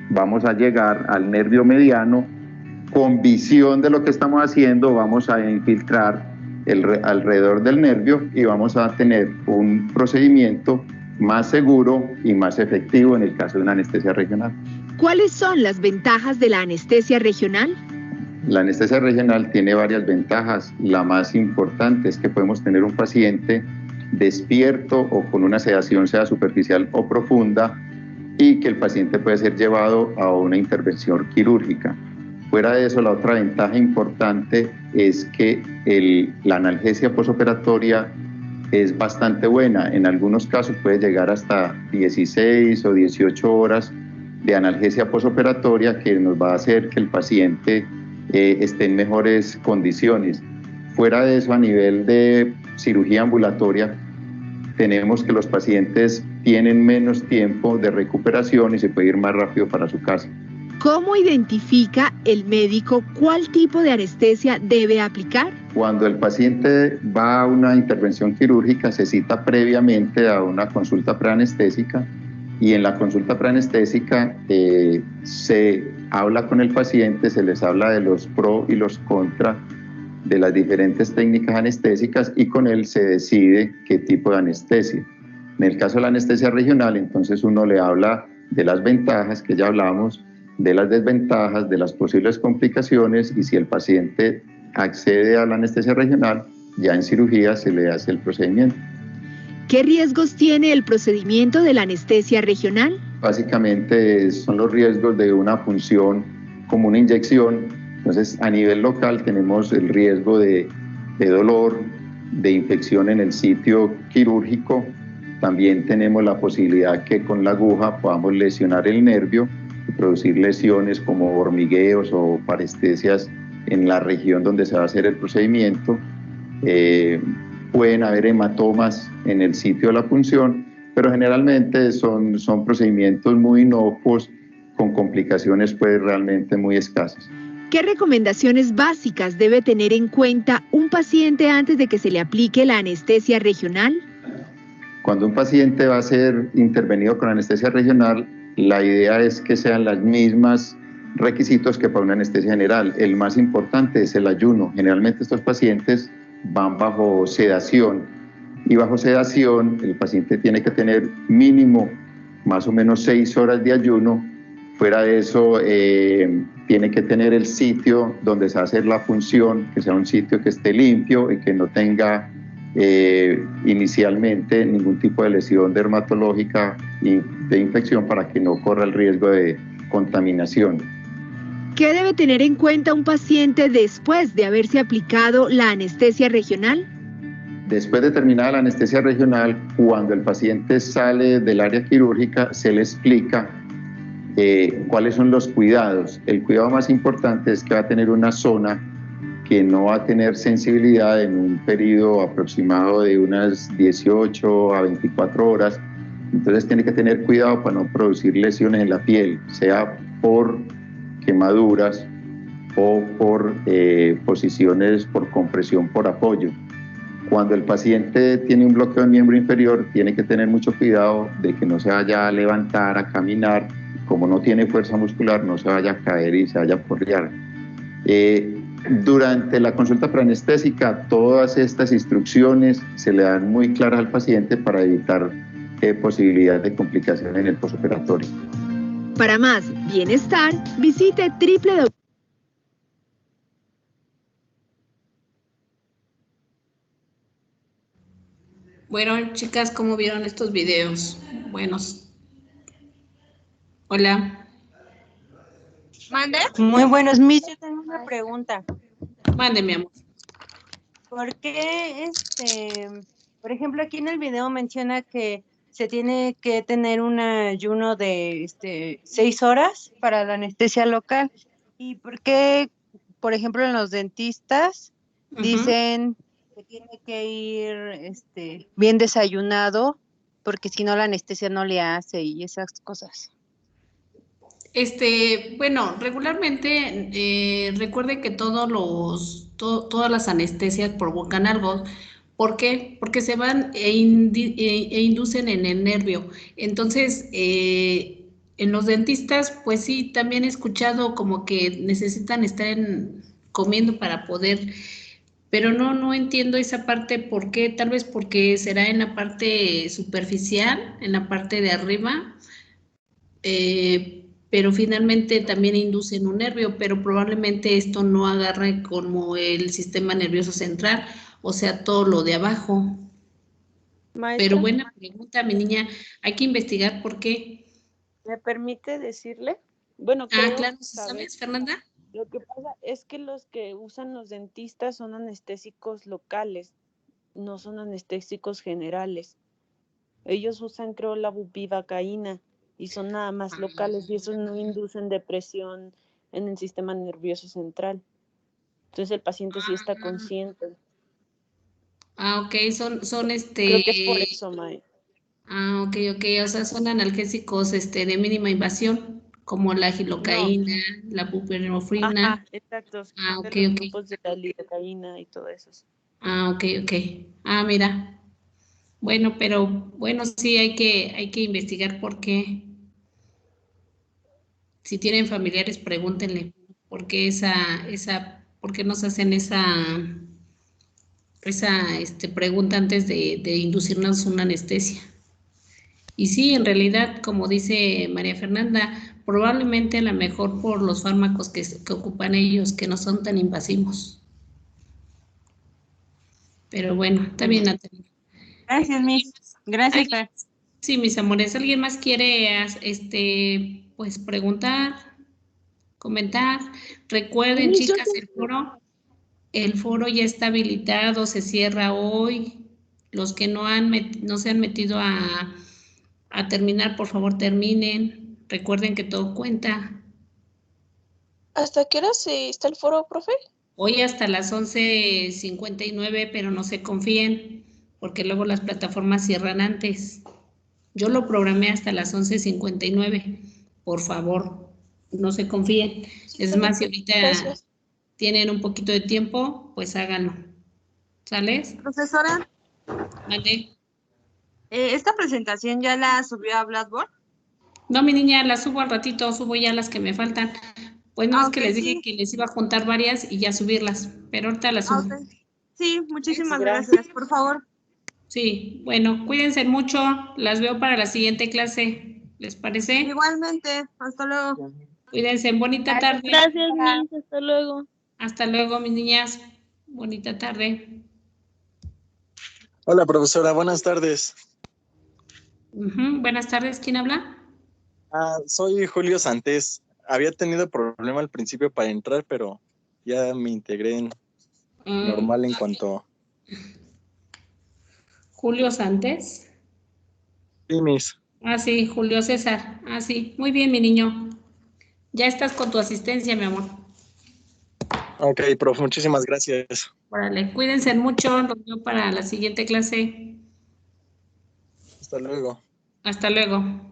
[SPEAKER 19] vamos a llegar al nervio mediano. Con visión de lo que estamos haciendo vamos a infiltrar alrededor del nervio y vamos a tener un procedimiento más seguro y más efectivo en el caso de una anestesia regional.
[SPEAKER 18] ¿Cuáles son las ventajas de la anestesia regional?
[SPEAKER 19] La anestesia regional tiene varias ventajas. La más importante es que podemos tener un paciente despierto o con una sedación, sea superficial o profunda, y que el paciente puede ser llevado a una intervención quirúrgica. Fuera de eso, la otra ventaja importante es que la analgesia posoperatoria es bastante buena. En algunos casos puede llegar hasta 16 o 18 horas de analgesia posoperatoria, que nos va a hacer que el paciente esté en mejores condiciones. Fuera de eso, a nivel de cirugía ambulatoria, tenemos que los pacientes tienen menos tiempo de recuperación y se puede ir más rápido para su casa.
[SPEAKER 18] ¿Cómo identifica el médico cuál tipo de anestesia debe aplicar?
[SPEAKER 19] Cuando el paciente va a una intervención quirúrgica, se cita previamente a una consulta preanestésica, y en la consulta preanestésica se habla con el paciente, se les habla de los pros y los contras de las diferentes técnicas anestésicas, y con él se decide qué tipo de anestesia. En el caso de la anestesia regional, entonces uno le habla de las ventajas que ya hablamos, de las desventajas, de las posibles complicaciones, y si el paciente accede a la anestesia regional, ya en cirugía se le hace el procedimiento.
[SPEAKER 18] ¿Qué riesgos tiene el procedimiento de la anestesia regional?
[SPEAKER 19] Básicamente son los riesgos de una punción como una inyección. Entonces, a nivel local tenemos el riesgo de dolor, de infección en el sitio quirúrgico. También tenemos la posibilidad que con la aguja podamos lesionar el nervio y producir lesiones como hormigueos o parestesias en la región donde se va a hacer el procedimiento. Pueden haber hematomas en el sitio de la punción, pero generalmente son procedimientos muy inocuos con complicaciones pues realmente muy escasas.
[SPEAKER 18] ¿Qué recomendaciones básicas debe tener en cuenta un paciente antes de que se le aplique la anestesia regional?
[SPEAKER 19] Cuando un paciente va a ser intervenido con anestesia regional, la idea es que sean las mismas requisitos que para una anestesia general. El más importante es el ayuno. Generalmente estos pacientes van bajo sedación, y bajo sedación el paciente tiene que tener mínimo más o menos 6 horas de ayuno. Fuera de eso, tiene que tener el sitio donde se va a hacer la punción, que sea un sitio que esté limpio y que no tenga inicialmente ningún tipo de lesión dermatológica y de infección, para que no corra el riesgo de contaminación.
[SPEAKER 18] ¿Qué debe tener en cuenta un paciente después de haberse aplicado la anestesia regional?
[SPEAKER 19] Después de terminada la anestesia regional, cuando el paciente sale del área quirúrgica, se le explica cuáles son los cuidados. El cuidado más importante es que va a tener una zona que no va a tener sensibilidad en un periodo aproximado de unas 18 a 24 horas. Entonces tiene que tener cuidado para no producir lesiones en la piel, sea por quemaduras o por posiciones por compresión por apoyo. Cuando el paciente tiene un bloqueo del miembro inferior, tiene que tener mucho cuidado de que no se vaya a levantar, a caminar. Como no tiene fuerza muscular, no se vaya a caer y se vaya a porrear. Durante la consulta preanestésica, todas estas instrucciones se le dan muy claras al paciente para evitar posibilidades de complicación en el posoperatorio.
[SPEAKER 18] Para más bienestar, visite www.
[SPEAKER 1] Bueno, chicas, ¿cómo vieron estos videos? Buenos. Hola.
[SPEAKER 3] ¿Mande?
[SPEAKER 6] Muy buenos, Miss. Yo tengo una pregunta.
[SPEAKER 1] Mande, mi amor.
[SPEAKER 6] ¿Por qué, por ejemplo, aquí en el video menciona que se tiene que tener un ayuno de 6 horas para la anestesia local? ¿Y por qué, por ejemplo, en los dentistas dicen que tiene que ir bien desayunado, porque si no la anestesia no le hace y esas cosas?
[SPEAKER 1] Bueno, regularmente recuerde que todas las anestesias provocan algo. ¿Por qué? Porque se van e inducen en el nervio. Entonces, en los dentistas, pues sí, también he escuchado como que necesitan estar comiendo para poder, pero no entiendo esa parte, ¿por qué? Tal vez porque será en la parte superficial, en la parte de arriba, pero finalmente también inducen un nervio, pero probablemente esto no agarre como el sistema nervioso central, o sea, todo lo de abajo. Pero
[SPEAKER 12] Maestra,
[SPEAKER 1] buena pregunta, mi niña. Hay que investigar por qué.
[SPEAKER 12] ¿me permite decirle? Bueno, creo
[SPEAKER 1] Claro,
[SPEAKER 12] saber.
[SPEAKER 1] ¿sabes, Fernanda?
[SPEAKER 12] Lo que pasa es que los que usan los dentistas son anestésicos locales, no son anestésicos generales. Ellos usan, creo, la bupivacaína y son nada más locales y esos no inducen depresión en el sistema nervioso central. Entonces el paciente sí está consciente.
[SPEAKER 1] Ok, son
[SPEAKER 12] Creo que es por eso, Mae.
[SPEAKER 1] ok, o sea, son analgésicos de mínima invasión, como la gilocaína, la buprenorfina.
[SPEAKER 12] Ajá, exacto.
[SPEAKER 1] Ok,
[SPEAKER 12] Los
[SPEAKER 1] ok.
[SPEAKER 12] grupos de la lidocaína y todo eso.
[SPEAKER 1] Ok. Mira. Bueno, pero bueno, sí hay que investigar por qué. Si tienen familiares, pregúntenle por qué por qué nos hacen esa pregunta antes de inducirnos una anestesia. Y sí, en realidad, como dice María Fernanda, probablemente a lo mejor por los fármacos que ocupan ellos, que no son tan invasivos. Pero bueno, está bien, Natalia.
[SPEAKER 6] Gracias, Miss. Gracias, Fer.
[SPEAKER 1] Sí, mis amores, ¿alguien más quiere pues preguntar, comentar? Recuerden,
[SPEAKER 12] Sí, yo
[SPEAKER 1] chicas, el foro ya está habilitado, se cierra hoy. Los que no se han metido a terminar, por favor, terminen. Recuerden que todo cuenta.
[SPEAKER 4] ¿Hasta qué hora está el foro, profe?
[SPEAKER 1] Hoy hasta las 11:59, pero no se confíen, porque luego las plataformas cierran antes. Yo lo programé hasta las 11:59. Por favor, no se confíen. Es más, si ahorita tienen un poquito de tiempo, pues háganlo. ¿Sales?
[SPEAKER 10] Profesora,
[SPEAKER 1] ¿Vale?
[SPEAKER 10] ¿esta presentación ya la subió a Blackboard?
[SPEAKER 1] No, mi niña, la subo al ratito, subo ya las que me faltan. Pues no, es que les dije que les iba a juntar varias y ya subirlas, pero ahorita las subo.
[SPEAKER 10] Sí, muchísimas gracias, por favor.
[SPEAKER 1] Sí, bueno, cuídense mucho, las veo para la siguiente clase, ¿les parece?
[SPEAKER 10] Igualmente, hasta luego.
[SPEAKER 1] Cuídense, bonita tarde.
[SPEAKER 14] Gracias, Miss, hasta luego.
[SPEAKER 1] Hasta luego, mis niñas, bonita tarde.
[SPEAKER 5] Hola, profesora, buenas tardes.
[SPEAKER 1] Buenas tardes, ¿quién habla?
[SPEAKER 5] Soy Julio Santés. Había tenido problema al principio para entrar, pero ya me integré normal en cuanto...
[SPEAKER 1] Julio Santés.
[SPEAKER 5] Sí, Miss.
[SPEAKER 1] Sí, Julio César. Sí, muy bien, mi niño. Ya estás con tu asistencia, mi amor.
[SPEAKER 5] Ok, profe, muchísimas gracias.
[SPEAKER 1] Órale, cuídense mucho, los veo para la siguiente clase.
[SPEAKER 5] Hasta luego.
[SPEAKER 1] Hasta luego.